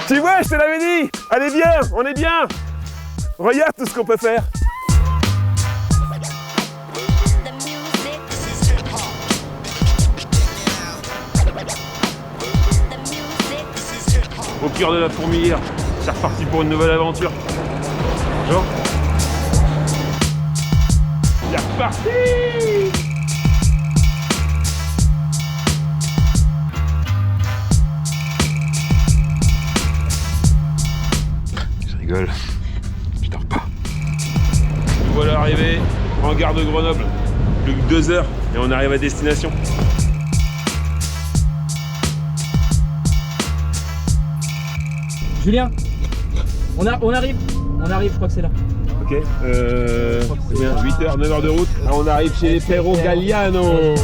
Tu vois, je te l'avais dit. Allez bien, on est bien. Regarde tout ce qu'on peut faire. Au cœur de la fourmilière, c'est reparti pour une nouvelle aventure. Bonjour. C'est reparti. Je dors pas. Nous voilà arrivés en gare de Grenoble. Plus que 2 heures et on arrive à destination. Julien, on arrive, je crois que c'est là. Ok, c'est bien, 8 heures, 9 heures de route. Là, on arrive chez les Ferro Galliano.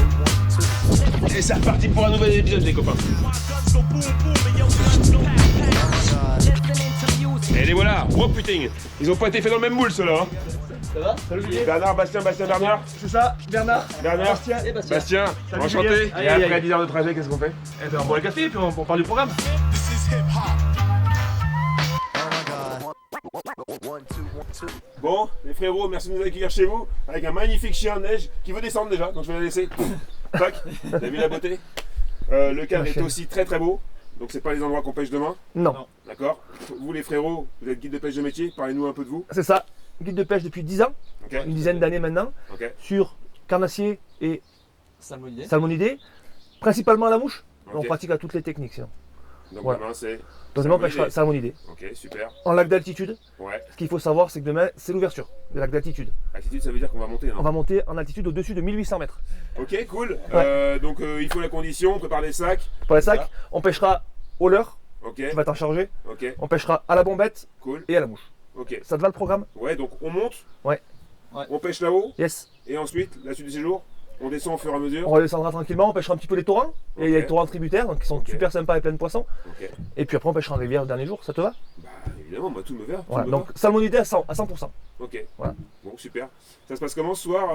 Et c'est reparti pour un nouvel épisode les copains. Et les voilà, oh putain, ils ont pas été faits dans le même moule ceux-là. Hein. Ça va? Salut Julien. Bernard, Bastien, Bernard. C'est ça, Bernard, Bastien et Bastien. Bastien, Salut, enchanté. Julien. Et après 10 heures de trajet, qu'est-ce qu'on fait? Eh ben on boit le café et puis on parle du programme. Bon, les frérots, merci de nous accueillir chez vous avec un magnifique chien neige qui veut descendre déjà, donc je vais la laisser. Tac, t'as vu la beauté? Le cadre est aussi très très beau, donc c'est pas les endroits qu'on pêche demain. Non. D'accord. Vous les frérots, vous êtes guide de pêche de métier, parlez-nous un peu de vous. C'est ça. Guide de pêche depuis 10 ans, Ok. une dizaine d'années maintenant, Ok. sur carnassier et Salmonidé. salmonidé, principalement à la mouche. Ok. On pratique à toutes les techniques sinon. Donc Voilà. demain c'est. Deuxièmement, on Salmonidé. pêchera salmonidé. Ok, super. En lac d'altitude, Ouais. ce qu'il faut savoir, c'est que demain, c'est l'ouverture des lacs d'altitude. Altitude, ça veut dire qu'on va monter. Hein. On va monter en altitude au-dessus de 1800 mètres. Ok, cool. Ouais. Donc il faut la condition, on prépare les sacs. Pour les sacs, on pêchera au leurre, Ok. tu vas t'en charger. Ok, On pêchera à la bombette cool. et à la mouche. Ok. Ça te va le programme? Ouais, donc on monte. Ouais. On pêche là-haut. Yes. Et ensuite, la suite du séjour, on descend au fur et à mesure. On redescendra tranquillement, on pêchera un petit peu les torrents. Et il y a Ok. les torrents tributaires, donc qui sont Ok. super sympas et pleins de poissons. Ok. Et puis après, on pêchera en rivière le dernier jour, ça te va? Bah évidemment, moi tout me va. tout Voilà, me donc salmonidé à 100%. va. Ok. Voilà. Bon, super. Ça se passe comment ce soir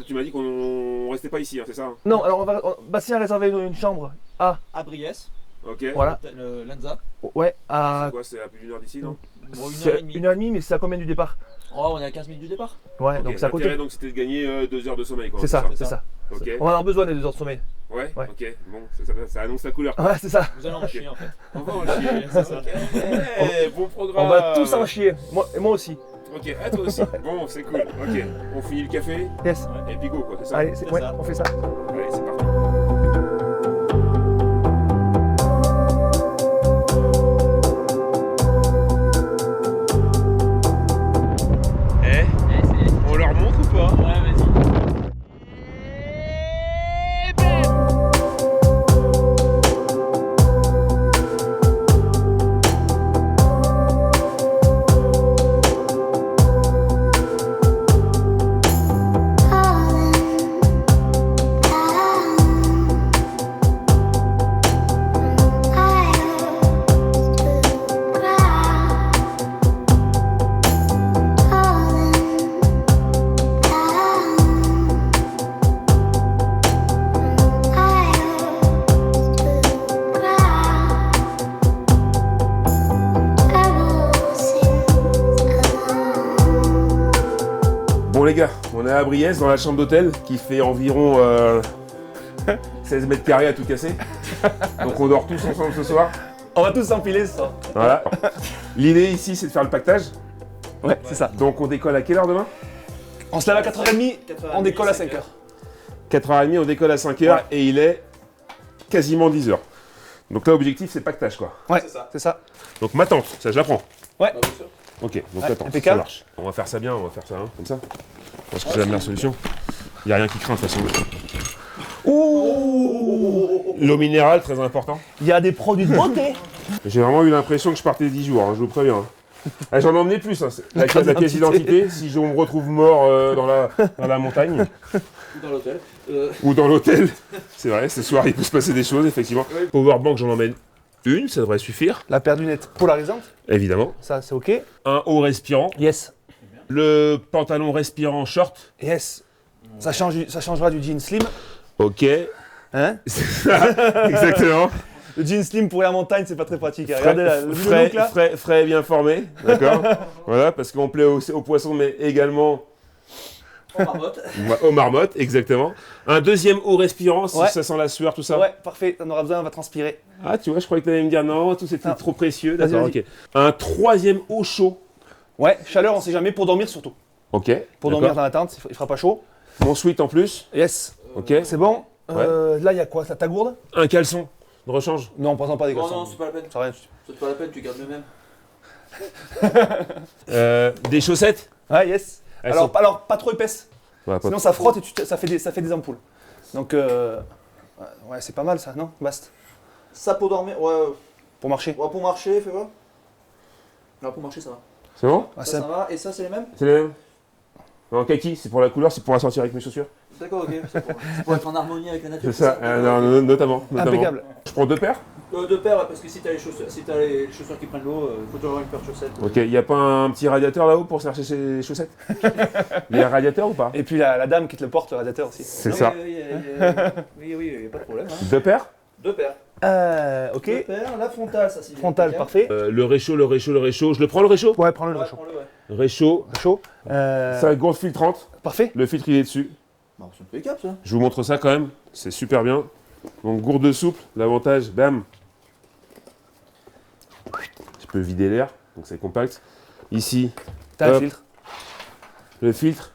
Tu m'as dit qu'on restait pas ici, hein, c'est ça hein? Non, alors Bastien a réservé une chambre à, À Briès, Ok. voilà, Lanza. ouais, C'est à quoi, c'est à plus d'une heure d'ici, non? Bon, une c'est heure et demie. 1h30, mais c'est à combien du départ? Oh, on est à 15 minutes du départ. Ouais, Ok, donc c'est à côté. l'intérêt, donc c'était de gagner 2 heures de sommeil, quoi. C'est ça, c'est ça. Ok. On va en avoir besoin des 2 heures de sommeil. Ouais. Ouais. Ok. Bon, ça annonce la couleur. Ouais, c'est ça. Vous allez en chier en fait. On va en chier. C'est ça. Ok, bon programme. On va tous en chier. Et moi aussi. Ok, à toi aussi. Bon, c'est cool. Ok, on finit le café Yes. et puis go, quoi, c'est ça? Allez, C'est ouais, ça. on fait ça. Allez, c'est parti. Eh, on leur montre ou pas? Ouais, vas-y. Bon les gars, on est à Briès dans la chambre d'hôtel qui fait environ 16 mètres carrés à tout casser. Donc on dort tous ensemble ce soir. On va tous s'empiler ce soir. Voilà. L'idée ici c'est de faire le pactage. Ouais, c'est ça. Donc on décolle à quelle heure demain? On se lève à 4h30, on décolle à 5h. 4h30, on décolle à 5h et il est quasiment 10h. Donc là objectif c'est pactage quoi. Ouais, c'est ça. Donc ma tente, ça je la prends. Ouais. Ok, donc Ouais, attends, ça impeccable. marche. On va faire ça bien, on va faire ça hein, comme ça. Je pense que c'est la meilleure solution. Il n'y a rien qui craint de toute façon. Ouh. L'eau minérale, très important. Il y a des produits de beauté. J'ai vraiment eu l'impression que je partais 10 jours, hein, je vous préviens. Hein. Ah, j'en ai emmené plus, hein. La carte pièce d'identité, si je me retrouve mort dans la montagne. Ou dans l'hôtel. Ou dans l'hôtel. C'est vrai, ce soir, il peut se passer des choses, effectivement. Powerbank, j'en emmène une, ça devrait suffire. La paire de lunettes polarisante, Évidemment. ça c'est ok. Un haut respirant. Yes. Le pantalon respirant short. Yes. Ça changera du jean slim. Ok. Hein? Exactement. Le jean slim pour la montagne, c'est pas très pratique. Regardez là, le look là. Frais et bien formé, d'accord. Voilà, parce qu'on plaît aux poissons, mais également En marmotte. aux marmottes, exactement. Un deuxième haut respirant, si Ouais. ça sent la sueur, tout ça. Ouais, parfait, t'en auras besoin, on va transpirer. Ah, tu vois, je croyais que tu allais me dire non, tout c'était Non. trop précieux. Vas-y, D'accord, vas-y. ok. Un troisième haut chaud. Ouais, chaleur, on sait jamais, pour dormir surtout. Ok. Pour d'accord. dormir dans la tente, il fera pas chaud. Mon sweat en plus. Yes. Ok. C'est bon. Là, il y a quoi? Ta gourde? Un caleçon de rechange. Non, prends pas des Non, caleçons. non, c'est pas la peine. Ça rien. C'est pas la peine, tu gardes le même. Des chaussettes. Ouais, yes. Elles Alors, sont- alors, pas trop épaisse. Ouais, pas- Sinon, ça frotte et ça fait des ampoules. Donc, ouais, c'est pas mal ça, non? Bast. Ça pour dormir, ouais. Pour marcher. Ouais, pour marcher, fais voir. Non, pour marcher, ça va. C'est bon? Ah, Ça va. Et ça, c'est les mêmes? C'est les mêmes? Non, kaki, c'est pour la couleur, c'est pour la sortir avec mes chaussures. D'accord, ok. C'est pour être en harmonie avec la nature. C'est ça, notamment. Impeccable. Je prends deux paires. Deux paires, ouais, parce que si t'as les chaussures qui prennent l'eau, faut toujours avoir une paire de chaussettes. Ok, il n'y a pas un petit radiateur là-haut pour chercher ses chaussettes? Il y a un radiateur ou pas? Et puis la dame qui te le porte, le radiateur aussi. C'est Non, ça. Oui, y a pas de problème. Hein. Deux paires? Deux paires. Ok. Deux paires. La frontale, ça c'est Frontal, bien. parfait. Le réchaud. Je le prends le réchaud? Ouais, prends-le, le Ouais, réchaud. prends-le, ouais. Réchaud. Chaud. Ça gourde filtrante. Parfait. Le filtre il est dessus. Bon, c'est impeccable ça. Je vous montre ça quand même. C'est super bien. Donc gourde souple. L'avantage, bam. Je peux vider l'air. Donc c'est compact. Ici, T'as un Hop. filtre. le filtre.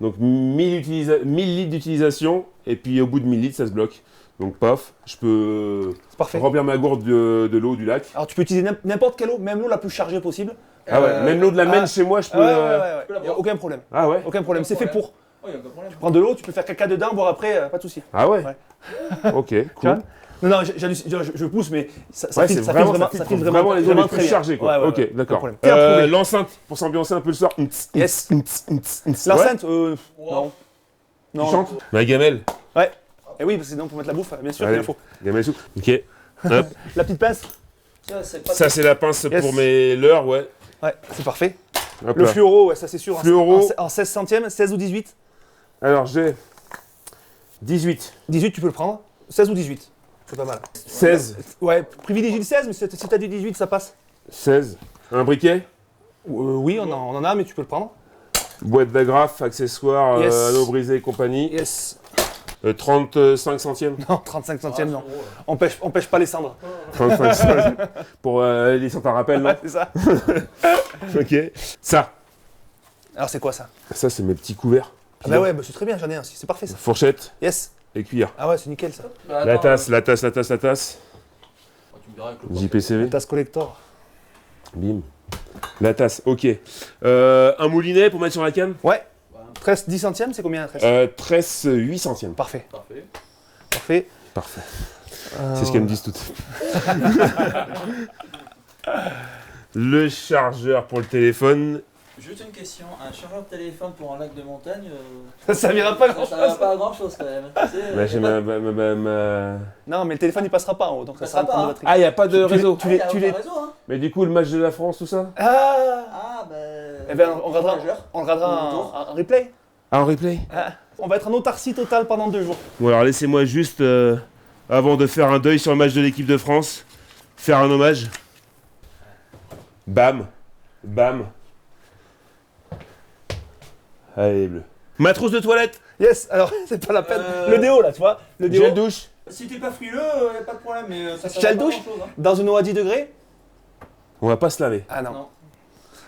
Donc 1000 litres d'utilisation. Et puis au bout de 1000 litres, ça se bloque. Donc paf, je peux C'est parfait. remplir ma gourde de l'eau du lac. Alors tu peux utiliser n'importe quelle eau, même l'eau la plus chargée possible. Ah ouais, même l'eau de la Maine ah. chez moi, je peux. Ouais, peux la Y a boire. aucun problème. Ah ouais. Aucun problème. C'est fait pour. Oh, y a aucun problème. Prends de l'eau, tu peux faire caca dedans, boire après, pas de souci. Ah ouais. Ouais. Ok, Tu cool. vois Non, je pousse, mais ça Ouais, filtre, c'est ça vraiment, filtre ça filtre filtre vraiment les eaux les vraiment plus très bien. chargées, quoi. Ouais, ouais, Ok, ouais, d'accord. aucun problème. T'es approuvé. L'enceinte, pour s'ambiancer un peu le soir. Yes. Ouais. L'enceinte, non. Tu chantes Ma gamelle. Ouais. Et oui, parce que sinon, pour mettre la bouffe, bien sûr, Allez. il en faut. Gamelle sous. Ok. Hop. La petite pince. Ça, c'est pas Ça, c'est la pince Yes. pour mes leurres, ouais. Ouais, c'est parfait. Hop Le là. fluoro, ouais, ça c'est sûr. Fluoro. En 16 centièmes, 16 ou 18. Alors, j'ai 18, 18, tu peux le prendre. 16 ou 18. C'est pas mal. 16, Ouais, privilégie le 16, mais si t'as du 18, ça passe. 16. Un briquet, Oui, on en a, mais tu peux le prendre. boîte d'agrafes, accessoires, Yes. anneaux brisés et compagnie. Yes. 35 centièmes. Non, 35 centièmes, non. Empêche pas les cendres. 35 centièmes. Pour les centres à rappel, non Ouais, c'est ça. Ok. Ça. Alors, c'est quoi ça? Ça, c'est mes petits couverts. Ah bah ouais, bah c'est très bien, j'en ai un aussi. C'est parfait ça. Fourchette Yes. et cuillère. Ah ouais, c'est nickel ça. Bah, La attends, tasse, la tasse, la tasse, la tasse. tu me diras avec le JPCV. Tasse collector. Bim. La tasse, ok. Un moulinet pour mettre sur la canne. Ouais. 13, 10 centièmes, c'est combien un 13? 13, 8 centièmes. Parfait. Parfait. Parfait. Parfait. C'est ce qu'elles me disent toutes. Le chargeur pour le téléphone. Juste une question, un chargeur de téléphone pour un lac de montagne, Ça servira pas grand ça va chose. pas à grand chose quand même. Tu sais, Bah, y j'ai a pas- ma- Non, mais le téléphone il passera pas en haut, donc ça Ça sera un passera prendre pas, de batterie. Ah, il n'y a pas de réseau. Tu les- Ah, y a tu aucun les- réseau, hein. Mais du coup, le match de la France, tout ça. Ah. Ah, bah. Eh ben, on regardera, chargeur. on regardera en replay. Ah, en replay. Ah. On va être en autarcie totale pendant 2 jours. Bon, alors laissez-moi juste, avant de faire un deuil sur le match de l'équipe de France, faire un hommage. Bam. Bam. Allez, bleu. Ma trousse de toilette. Yes, alors c'est pas la peine. Euh, Le déo là, tu vois. Le déo. Gel douche. Si t'es pas frileux, y a pas de problème, mais ça Gel douche dans une eau à 10 degrés. On va pas se laver. Ah non. Non.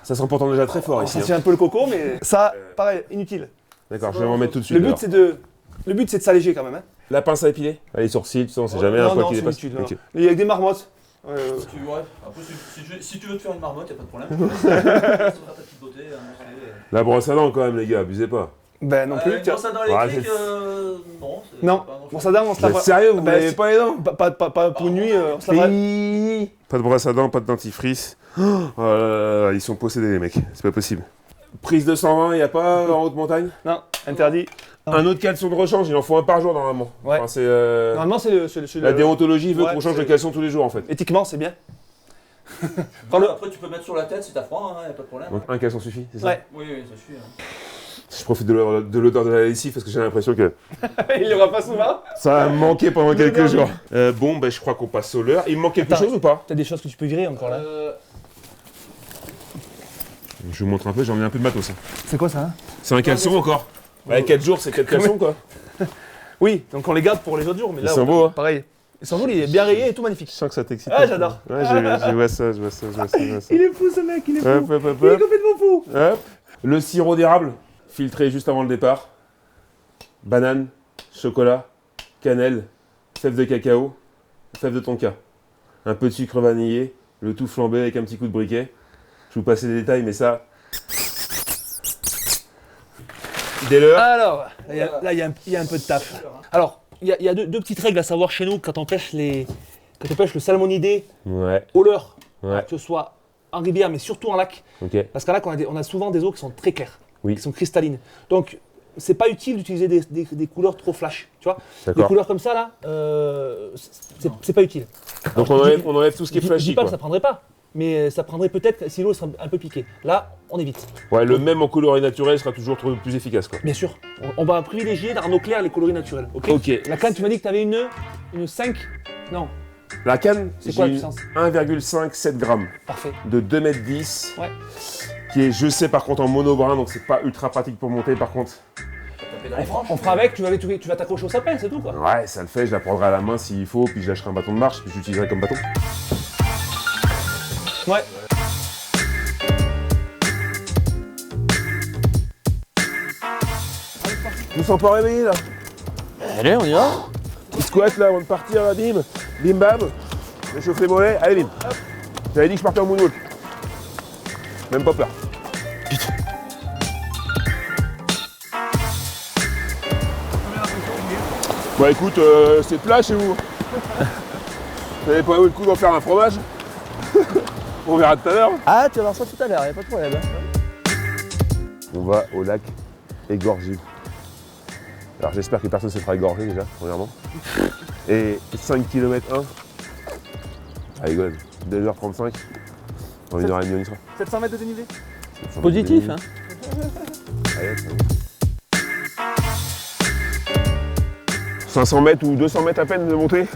Ça sent pourtant déjà très fort On ici. sentit hein. un peu le coco, mais ça, pareil, inutile. D'accord, je vais m'en mettre tout de suite. Le but alors. c'est de, s'alléger quand même. Hein. La pince à épiler. Les sourcils, tout ça, on sait jamais un non, poil non, qui c'est dépasse. inutile. Non. Ok. Il y a des marmottes. Ouais. Après, si tu veux te faire une marmotte, y a pas de problème. Tu vas ta petite beauté, hein, La brosse à dents quand même, les gars, abusez pas. Ben non plus. Pour ça dans Ouais, l'électrique, c'est- non. c'est Non, pas grand-chose. bon ça dame, on se Vous êtes lavera. sérieux, vous Bah, n'avez si- pas les dents Pas pour une nuit, on se lavera. Pas de brosse à dents, pas de dentifrice. Oh là là, ils sont possédés les mecs, c'est pas possible. Prise de 120, il n'y a pas en haute montagne? Non, interdit. Un autre caleçon de rechange, il en faut un par jour normalement. Ouais. Enfin, c'est, Normalement, c'est la déontologie veut Ouais, qu'on change c'est- de caleçon tous les jours en fait. Éthiquement, c'est bien. Après, tu peux mettre sur la tête si t'as froid, hein, y a pas de problème. Donc un caleçon suffit, c'est ça? Ouais. Oui, oui, ça suffit. Hein. Je profite de l'odeur de la lessive parce que j'ai l'impression que Il n'y aura pas souvent. ça va me manquer pendant quelques dernier. jours. Bon, je crois qu'on passe au leurre. Il me manque quelque Attends. chose ou pas? T'as des choses que tu peux virer encore là. Je vous montre un peu, j'ai emmené un peu de matos. Hein. C'est quoi ça hein? C'est un caleçon encore. Bah, 4 jours, c'est 4 caleçons quoi. Oui, donc on les garde pour les autres jours, mais Ils là, sont beaux, hein. pareil. Ils sont beaux, il est bien rayé et tout magnifique. Je sens que ça t'excite. Ah, j'adore. Ouais, je vois ça. Il est fou ce mec, il est fou. Hop. Il est complètement fou. Hop. Le sirop d'érable, filtré juste avant le départ. Banane, chocolat, cannelle, fèves de cacao, fèves de tonka. Un peu de sucre vanillé, le tout flambé avec un petit coup de briquet. Je vous passe les détails, mais ça... Dès l'heure. Alors, là, il y a un peu de taf. Alors, il y a deux petites règles à savoir chez nous quand on pêche le salmonidé Ouais, au leurre, ouais, que ce soit en rivière, mais surtout en lac. ok. Parce qu'en lac, on a souvent des eaux qui sont très claires, Oui. qui sont cristallines. Donc, c'est pas utile d'utiliser des couleurs trop flash, tu vois. Des D'accord. couleurs comme ça, là, c'est pas utile. Donc on enlève tout ce qui est Je dis flashy pas quoi. que ça prendrait pas, mais ça prendrait peut-être si l'eau serait un peu piquée. Là, on évite. Ouais, le même en coloris naturel sera toujours plus efficace quoi. Bien sûr, on va privilégier dans nos clairs les coloris naturels, ok? Ok. La canne, tu m'as dit que tu avais une 5? Non, La canne, c'est quoi la j'ai puissance? 1,57 grammes Parfait. de 2,10 m. Ouais. Qui est, je sais par contre, en monobrin, donc c'est pas ultra pratique pour monter par contre. Taper dans les branches. On fera avec, tu vas t'accrocher au sapin, c'est tout quoi. Ouais, ça le fait, je la prendrai à la main s'il faut, puis je lâcherai un bâton de marche, puis je l'utiliserai comme bâton. Ouais. Je me sens pas réveillé là. Allez, on y va. Petit squat là avant de partir, là, bim, bim bam. J'échauffe les mollets, allez bim. J'avais dit que je partais en moonwalk. Même pas peur. Putain. Bah écoute, c'est plat chez vous. Vous n'avez pas eu le coup d'en faire un fromage? On verra tout à l'heure. Ah, tu vas voir ça tout à l'heure, y a pas de problème. On va au lac égorgé. Alors j'espère que personne ne se fera égorger déjà, premièrement. Et 5 km 1. Allez, go, 2h35. Dans 1h30 on y sera. 700 mètres de dénivelé. Positif, hein. Allez, ça va. 500 mètres ou 200 mètres à peine de montée.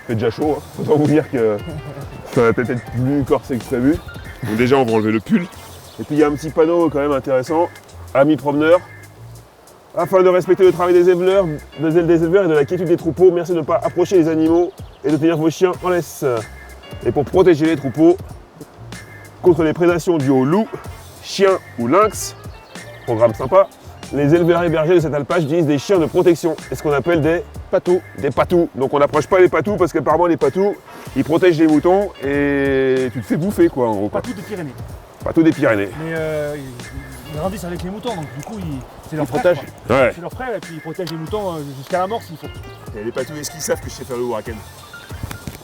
C'est déjà chaud, hein. Autant vous dire que ça va peut-être être plus corsé que prévu. Donc déjà on va enlever le pull. Et puis il y a un petit panneau quand même intéressant. Amis promeneurs. Afin de respecter le travail des éleveurs et de la quiétude des troupeaux, merci de ne pas approcher les animaux et de tenir vos chiens en laisse. Et pour protéger les troupeaux contre les prédations dues aux loups, chiens ou lynx, programme sympa, les éleveurs et bergers de cet alpage utilisent des chiens de protection et ce qu'on appelle des patous. Des patous. Donc on n'approche pas les patous parce qu'apparemment les patous, ils protègent les moutons et tu te fais bouffer quoi en gros. Pas tout des Pyrénées. Patous des Pyrénées. Mais ils grandissent avec les moutons, donc du coup, c'est leur Ils frère. protègent. quoi. Ouais. C'est leur frère et puis ils protègent les moutons jusqu'à la mort s'il faut. Et les patous, est-ce qu'ils savent que je sais faire le huracan?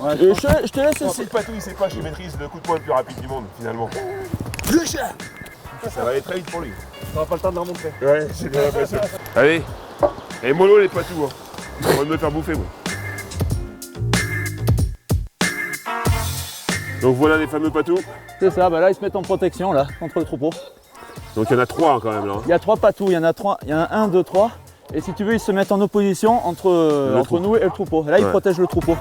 Ouais, Je te laisse. Si le patou il sait pas, je maîtrise le coup de poing le plus rapide du monde finalement. Ça va aller très vite pour lui. on n'aura pas le temps de leur montrer. Ouais, j'ai bien l'impression. Allez, et mollo les patous, hein. On va me faire bouffer moi. Donc voilà les fameux patous. C'est ça, bah là ils se mettent en protection là, contre le troupeau. Donc il y en a 3 quand même là. Il y a 3 patous, il y en a 3, il y en a 1, 2, 3. Et si tu veux, ils se mettent en opposition entre troupeau. nous et le troupeau. Et là, ils Ouais. protègent le troupeau.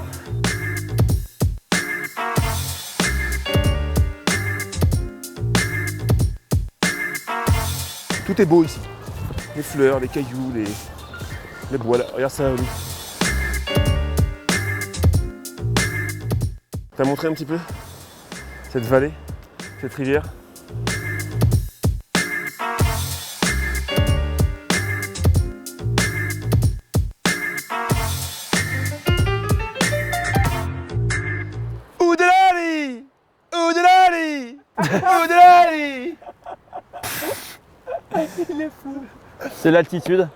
Tout est beau ici. Les fleurs, les cailloux, les bois là. Regarde ça, Oli. T'as montré un petit peu cette vallée, cette rivière? Oudelali Oudelali Oudelali. C'est l'altitude.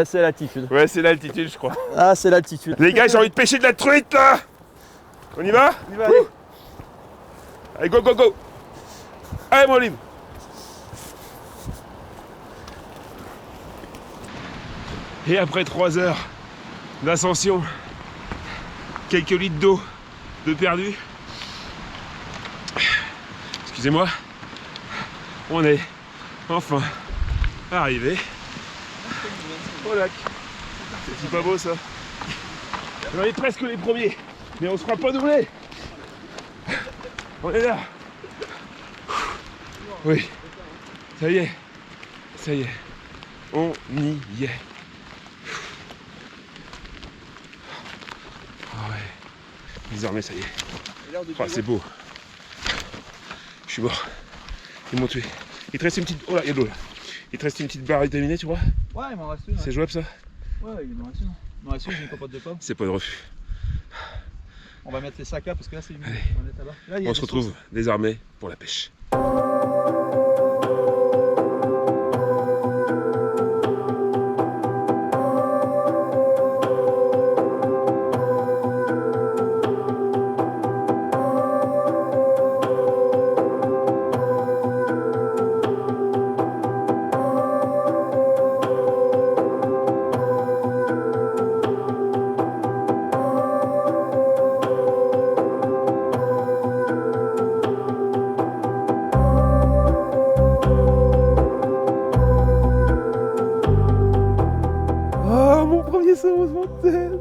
C'est l'altitude. Ouais, c'est l'altitude, je crois. Ah, c'est l'altitude. Les gars, j'ai envie de pêcher de la truite là. On y va? On y va, allez. Allez, go, go, go. Allez, mon livre. Et après 3 heures d'ascension, quelques litres d'eau de perdu, excusez-moi, on est enfin arrivé au lac. C'est pas beau ça? On est presque les premiers, mais on se fera pas doubler. On est là. Oui, ça y est, on y est. Ah ouais, désormais ça y est. Ah, c'est beau. Je suis mort. Ils m'ont tué. Il te reste une petite. Oh là, il y a de l'eau là. Il te reste une petite barre vitaminée, tu vois? Ouais, il m'en reste une. C'est jouable ça? Ouais, il m'en reste une. Il m'en reste une, j'ai une popote de pomme. C'est pas de refus. On va mettre les sacs là parce que là c'est humide. Allez. On va mettre là-bas. Là, il y a On des se retrouve sources. désormais pour la pêche. Oh, mon premier saumon de fontaine.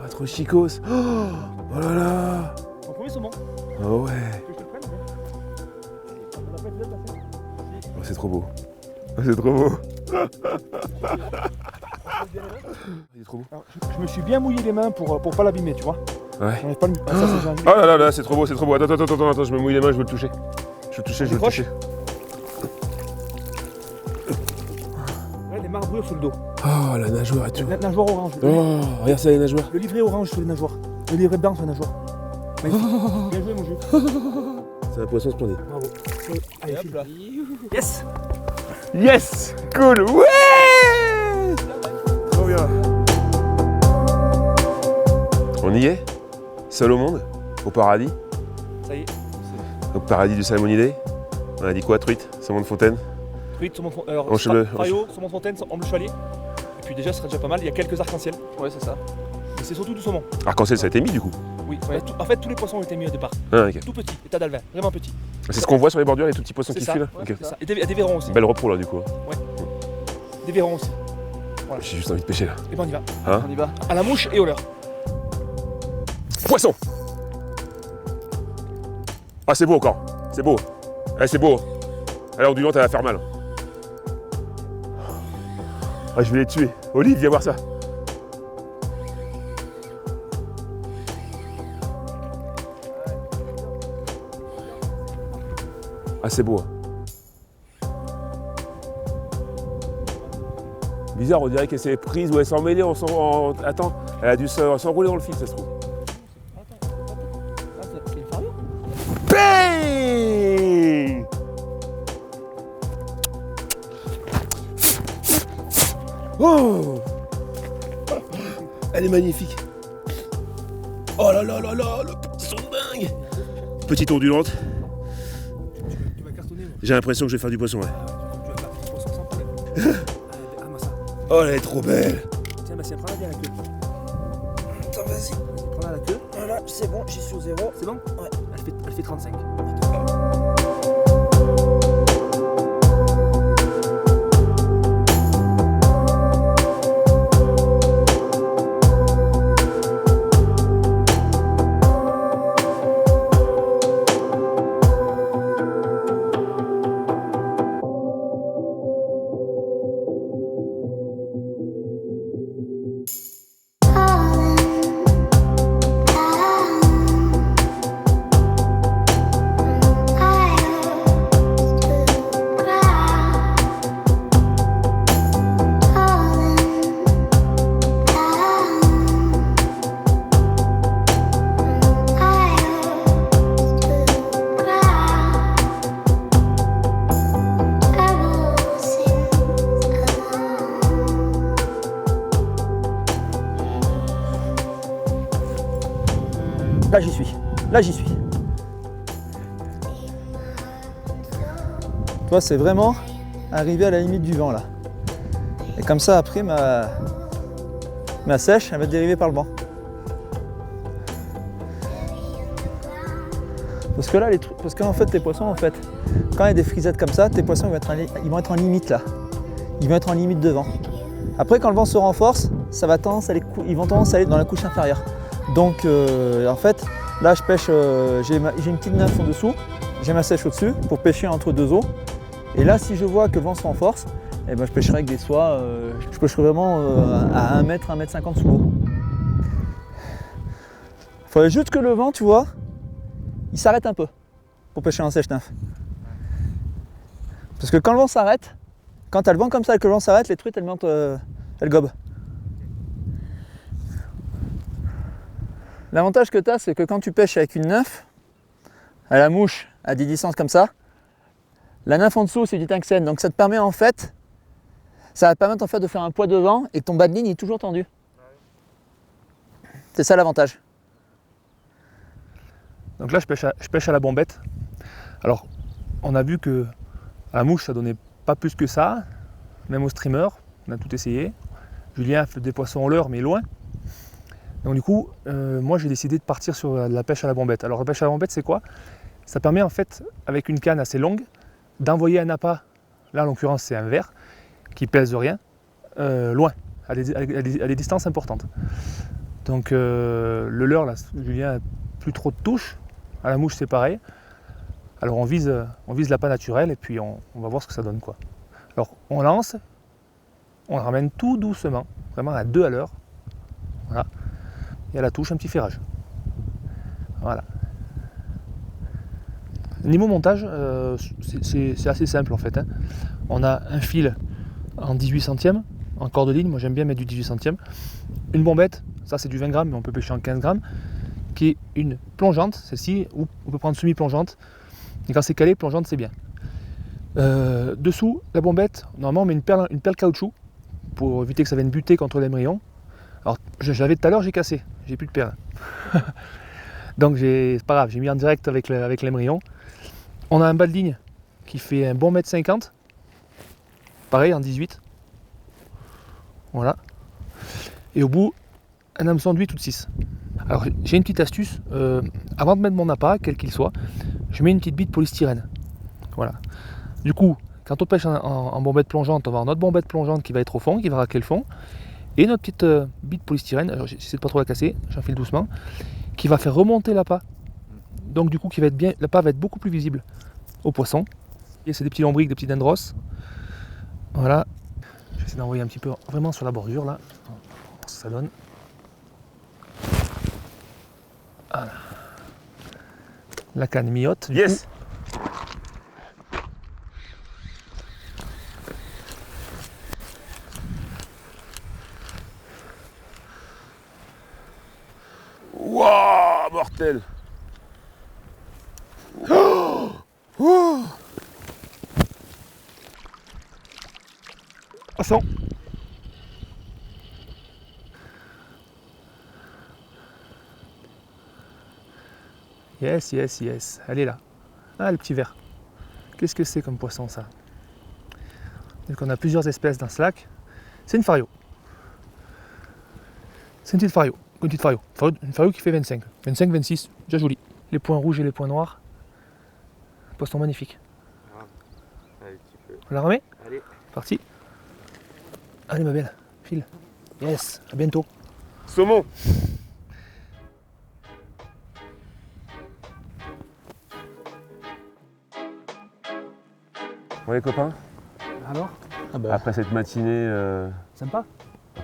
Ah, trop chicos. Oh là là. Ton premier saumon. Oh ouais. Que je te le prenne? On a pas été là, t'as fait? Oh, c'est trop beau. Oh, c'est trop beau. Il est trop beau. Alors, je me suis bien mouillé les mains pour pas l'abîmer, tu vois. Ouais. J'arrive pas à le... Ah, ça, c'est gentil. Oh là là là, c'est trop beau, c'est trop beau. Attends, je me mouille les mains, je veux le toucher. Je veux le toucher, je veux le Décroche. toucher. Ouais, les marbrures sur le dos. Oh, la nageoire et tout. La nageoire orange. Oh, regarde ça, les nageoires. Le livret orange sur les nageoires. Le livret blanc sur les nageoires. Magnifique. Bien joué, mon jeu. C'est un poisson splendide. Bravo. Allez, Hop file. là. Yes. Yes! Cool! Ouais! Trop bien. On y est? Seul au monde? Au paradis? Ça y est. Au paradis du salmonidé? On a dit quoi? Truite? Saumon de fontaine? Truite, saumon de fontaine. Alors, Enche-le, Frayo, saumon de fontaine, omble chevalier. Et puis déjà, ce sera déjà pas mal. Il y a quelques arcs-en-ciel. Ouais, c'est ça. Mais c'est surtout du saumon. Arc-en-ciel, ça a été mis du coup? Oui. Ouais, en fait, tous les poissons ont été mis au départ. Ah, ok. Tout petit, état d'alvin, vraiment petit. C'est ce qu'on voit sur les bordures, les tout petits poissons C'est qui ça. fuient là? Ouais, Ok. c'est ça. Et des verrons aussi. Belle repos là du coup. Des verrons aussi. J'ai juste envie de pêcher là. Et ben on y va. Hein? On y va. À la mouche et au leurre. Poisson! Ah, c'est beau encore. C'est beau. Eh, c'est beau. Allez, ondulante, elle va faire mal. Ah, je vais les tuer. Olive, viens voir ça. Ah, c'est beau. Bizarre, on dirait qu'elle s'est prise ou elle s'est emmêlée. Attends, elle a dû s'enrouler dans le fil, ça se trouve. Ah, c'est une fario. Bang! Oh! Elle est magnifique. Oh là là là là, le poisson dingue! Petite ondulante. Tu vas cartonner, moi. J'ai l'impression que je vais faire du poisson, ouais. Tu vas faire du poisson sans problème. Ah, moi ça. Oh, elle est trop belle. Tiens, Bastien, prends-la bien la queue. Attends, vas-y. Prends-la la queue. Voilà, c'est bon, j'y suis au zéro. C'est bon? Ouais. Elle fait 35. Là, j'y suis. Là, j'y suis. Toi, c'est vraiment arriver à la limite du vent là. Et comme ça, après, ma sèche, elle va être dérivée par le vent. Parce que là, parce qu'en fait, tes poissons, en fait, quand il y a des frisettes comme ça, tes poissons ils vont être en limite là. Ils vont être en limite de vent. Après, quand le vent se renforce, ils vont tendance à aller dans la couche inférieure. Donc, en fait, là, je pêche, j'ai une petite nymphe en dessous, j'ai ma sèche au-dessus pour pêcher entre deux eaux. Et là, si je vois que le vent se renforce, eh ben, je pêcherai avec des soies, je pêcherai vraiment à 1 mètre, 1 mètre 50 sous l'eau. Il faudrait juste que le vent, tu vois, il s'arrête un peu pour pêcher en sèche-nymphe. Parce que quand le vent s'arrête, quand tu as le vent comme ça et que le vent s'arrête, les truites elles montent, elles gobent. L'avantage que tu as, c'est que quand tu pêches avec une nymphe, à la mouche, à des distances comme ça, la nymphe en dessous c'est du tungstène, donc ça te permet en fait, ça va te permettre en fait de faire un poids de vent et ton bas de ligne est toujours tendu. C'est ça l'avantage. Donc là, je pêche à la bombette. Alors, on a vu que à la mouche, ça donnait pas plus que ça, même au streamer, on a tout essayé. Julien a fait des poissons en leurre, mais loin. Donc du coup, moi j'ai décidé de partir sur la pêche à la bombette. Alors la pêche à la bombette, c'est quoi? Ça permet en fait, avec une canne assez longue, d'envoyer un appât, là en l'occurrence c'est un verre, qui pèse rien, loin, à des distances importantes. Donc le leurre, là, Julien n'a plus trop de touches. À la mouche c'est pareil. Alors on vise l'appât naturel et puis on va voir ce que ça donne, quoi. Alors on lance, on ramène tout doucement, vraiment à 2 à l'heure. Voilà. Et à la touche un petit ferrage. Voilà. Niveau montage, c'est assez simple en fait, hein. On a un fil en 18 centièmes, en corde ligne, moi j'aime bien mettre du 18 centièmes. Une bombette, ça c'est du 20 grammes, mais on peut pêcher en 15 grammes, qui est une plongeante, celle-ci, ou on peut prendre semi-plongeante. Et quand c'est calé, plongeante c'est bien. Dessous, la bombette, normalement on met une perle caoutchouc pour éviter que ça vienne buter contre l'émerillon. Alors je l'avais tout à l'heure, j'ai cassé, j'ai plus de perle. Donc c'est pas grave, j'ai mis en direct avec l'émerillon. On a un bas de ligne qui fait un bon 1,50 m, pareil en 18. Voilà. Et au bout, un hameçon de 8 ou de 6. Alors j'ai une petite astuce, avant de mettre mon appât, quel qu'il soit, je mets une petite bite polystyrène. Voilà. Du coup, quand on pêche en bombette plongeante, on va avoir notre bombette plongeante qui va être au fond, qui va racler le fond, et notre petite bite polystyrène, alors j'essaie de pas trop la casser, j'enfile doucement, qui va faire remonter l'appât. Donc du coup, l'appât va être beaucoup plus visible au poisson. Et c'est des petits lombrics, des petits dendros. Voilà. Je vais essayer d'envoyer un petit peu vraiment sur la bordure là. On va voir ce que ça donne. Voilà. La canne mi-haute. Yes! Wouah, mortel! Oh, oh. Poisson. Yes, yes, yes. Elle est là. Ah, le petit ver. Qu'est-ce que c'est comme poisson ça? Donc on a plusieurs espèces dans ce lac. C'est une fario. C'est une petite fario. Une fario qui fait 25, 26, déjà joli. Les points rouges et les points noirs. Poisson magnifique. Allez, tu peux. On la remet? Allez. Parti. Allez ma belle, file. Yes, à bientôt. Saumon! Bon les copains, Alors, après cette matinée sympa.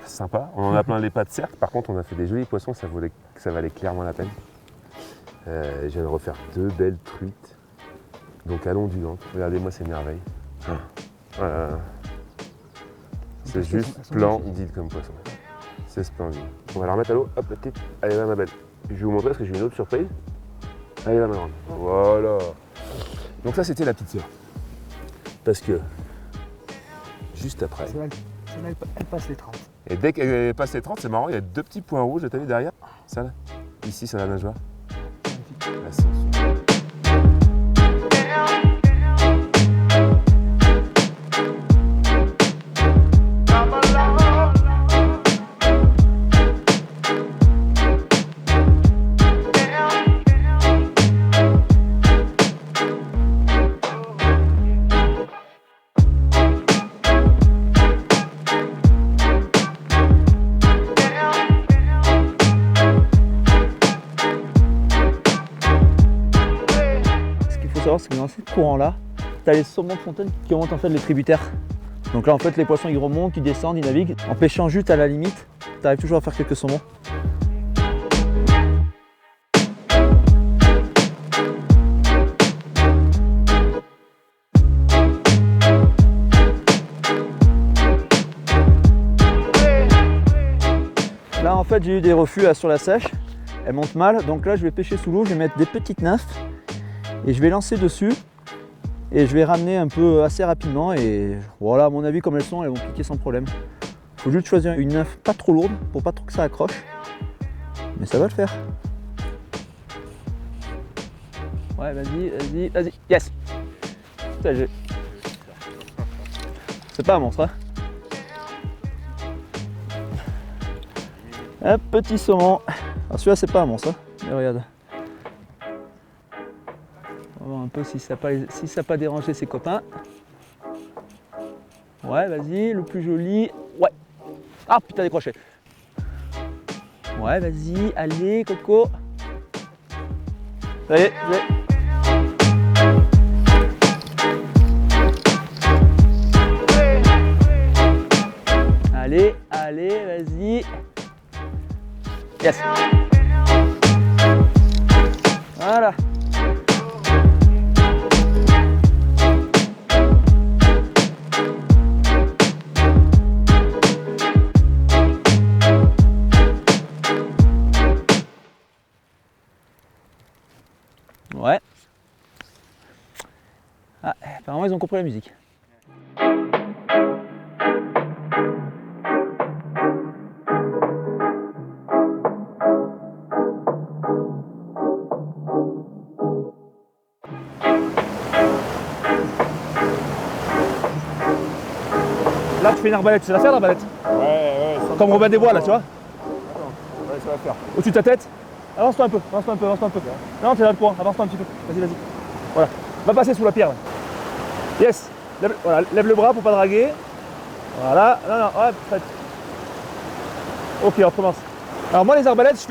sympa, on en a plein les pattes certes, par contre on a fait des jolis poissons, ça valait clairement la peine. Je viens de refaire 2 belles truites, donc ondulante. Regardez-moi ces merveilles. Voilà. C'est juste splendide comme poisson. C'est splendide. On va la remettre à l'eau, hop la petite, allez là ma belle. Je vais vous montrer parce que j'ai une autre surprise. Allez là ma grande. Voilà. Donc ça c'était la petite sœur. Parce que juste après. Celle-là, elle passe les 30. Et dès qu'elle passe les 30, c'est marrant, il y a 2 petits points rouges, t'as vu derrière? Ça là? Ici sur la nageoire. Là, c'est super. dans ce courant-là, tu as les saumons de fontaine qui remontent en fait les tributaires. Donc là en fait les poissons ils remontent, ils descendent, ils naviguent. En pêchant juste à la limite, tu arrives toujours à faire quelques saumons. Là en fait j'ai eu des reflux là, sur la sèche, elle monte mal, donc là je vais pêcher sous l'eau, je vais mettre des petites nymphes et je vais lancer dessus et je vais ramener un peu assez rapidement et voilà à mon avis comme elles vont piquer sans problème. Il faut juste choisir une nymphe pas trop lourde pour pas trop que ça accroche, mais ça va le faire. Ouais vas-y, vas-y, vas-y, yes. C'est pas un monstre hein. Un petit saumon. Alors celui-là c'est pas un monstre, hein. Mais regarde. On va voir un peu si ça n'a pas dérangé ses copains. Ouais, vas-y, le plus joli. Ouais. Ah putain décroché. Ouais, vas-y, allez Coco. Allez, allez. Allez, vas-y. Yes. Voilà. Ouais. Ah, apparemment ils ont compris la musique. Là tu fais une arbalète, tu sais la faire l'arbalète? Ouais. Comme Robin des Bois là, tu vois? Ouais, ça va faire. Au-dessus de ta tête. Avance-toi un peu, avance-toi un peu, avance-toi un peu. Non, t'es là le coin, avance-toi un petit peu. Vas-y, vas-y. Voilà. Va passer sous la pierre là. Yes. Lève, voilà, lève le bras pour pas draguer. Voilà. Non, ouais, prête. Ok, on recommence. Alors moi les arbalètes,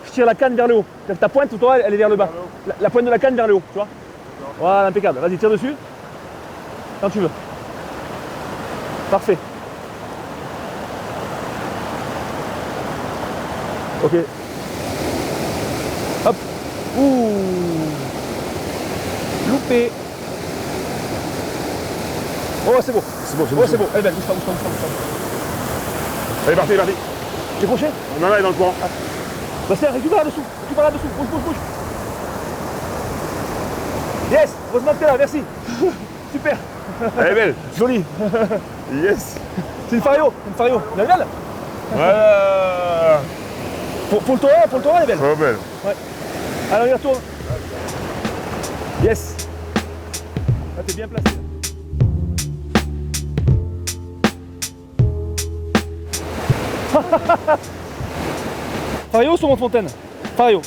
je tire la canne vers le haut. Ta pointe, toi, elle est vers le bas. La pointe de la canne vers le haut, tu vois? Voilà, impeccable. Vas-y, tire dessus. Quand tu veux. Parfait. Ok. Hop. Ouh. Loupé. Oh, c'est beau. C'est bon, Oh, c'est beau. Allez, bouge pas. Allez, parti. Décroché. On en a dans le courant. Bah, c'est récupère là-dessous. Récupère là-dessous. Bouge. Yes. Heureusement que t'es là, merci. Super. Elle est belle. Joli. Yes. C'est une fario. La belle. Voilà. Pour le tour, elle est belle. Oh, belle. Ouais. Alors, il retourne. Yes. Là, t'es bien placé. Fario ou Saumon de Fontaine? Fario.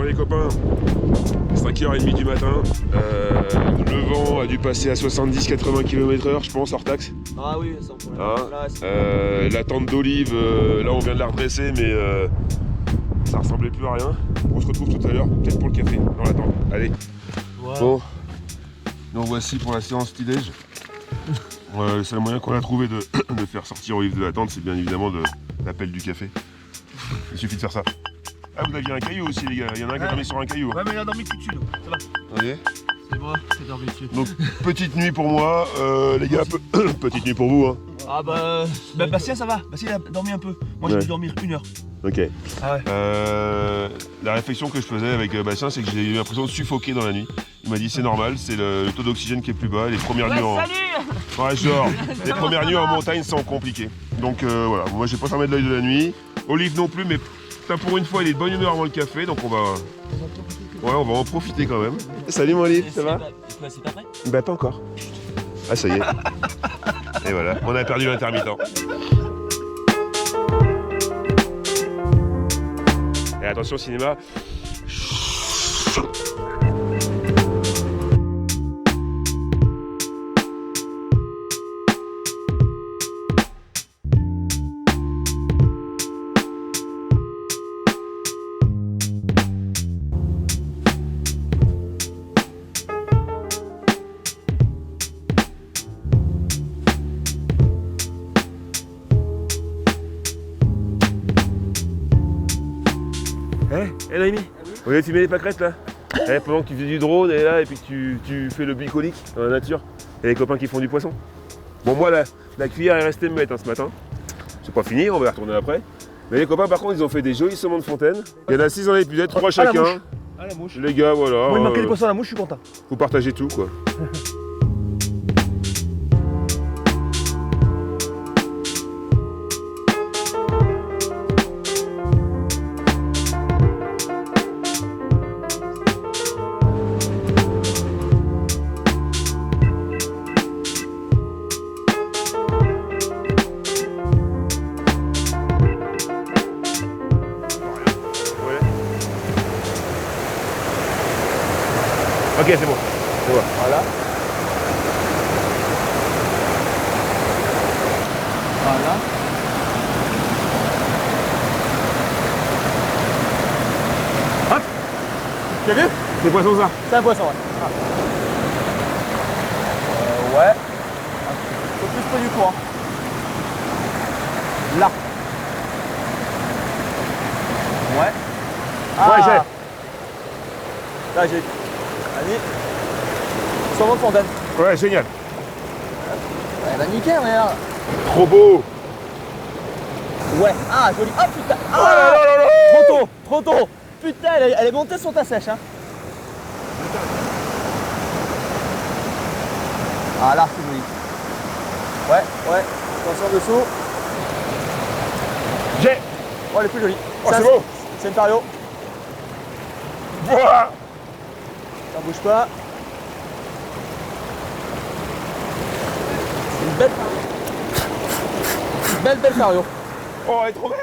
Les copains, 5h30 du matin, le vent a dû passer à 70-80 km/h je pense hors taxe. Ah oui, sans problème. Hein, la tente d'olive, là on vient de la redresser mais ça ressemblait plus à rien. On se retrouve tout à l'heure, peut-être pour le café, dans la tente. Allez. Wow. Bon, donc voici pour la séance petit-déj. Le seul moyen qu'on a trouvé de faire sortir Olive de la tente, c'est bien évidemment l'appel du café. Il suffit de faire ça. Ah, vous aviez un caillou aussi, les gars. Il y en a un qui a dormi sur un caillou. Ouais, mais il a dormi tout dessus, donc ça va. Voyez. C'est bon, c'est dormi dessus. Donc, petite nuit pour moi, les gars. Petite nuit pour vous, hein. Ah bah Bastien ça va, Bastien il a dormi un peu. Moi j'ai Ouais. dû dormir 1 heure. Ok. Ah ouais. La réflexion que je faisais avec Bastien, c'est que j'ai eu l'impression de suffoquer dans la nuit. Il m'a dit c'est normal, c'est le taux d'oxygène qui est plus bas, les premières nuits en... Ouais, genre, les premières nuits en montagne sont compliquées. Donc voilà, moi j'ai pas fermé de l'œil de la nuit. Olive non plus, mais putain, pour une fois il est de bonne humeur avant le café, donc on va... Ouais, on va en profiter quand même. Salut mon Olive, ça va? C'est pas prêt? Bah pas encore. Ah ça y est. Et voilà, on a perdu l'intermittent. Et attention cinéma. Eh Noémie, on vient de filmer les pâquerettes là. Pendant que tu fais du drone et là et puis que tu fais le bucolique dans la nature. Et les copains qui font du poisson. Bon moi la cuillère est restée me mettre ce matin. C'est pas fini, on va y retourner après. Mais les copains par contre ils ont fait des jolis saumons de fontaine. Il y en a 6 dans l'épisode, 3 chacun. Ah la mouche. Les gars voilà. Moi il manquait des poissons à la mouche, je suis content. Faut partager tout quoi. Ok, c'est bon. Je vois. Voilà. Voilà. Hop. Tu as vu? C'est poisson ça. C'est un poisson, ouais. Ouais. Un peu plus près du courant. Là. Ouais. Ouais, j'ai. Là, j'ai. Allez. Saumon de fontaine. Ouais, génial. Elle va niquer, merde. Trop beau. Ouais. Ah, joli. Ah, putain. Ah, Oh là là là là. trop tôt. Trop tôt. Putain, elle est montée sur ta sèche, hein. Ah, là, c'est joli. Ouais, ouais. Attention dessous. J'ai. Oh, elle est plus jolie. Oh, Ça, c'est beau. C'est une tario. Voilà. Ça bouge pas. C'est une belle tario. Oh, elle est trop belle.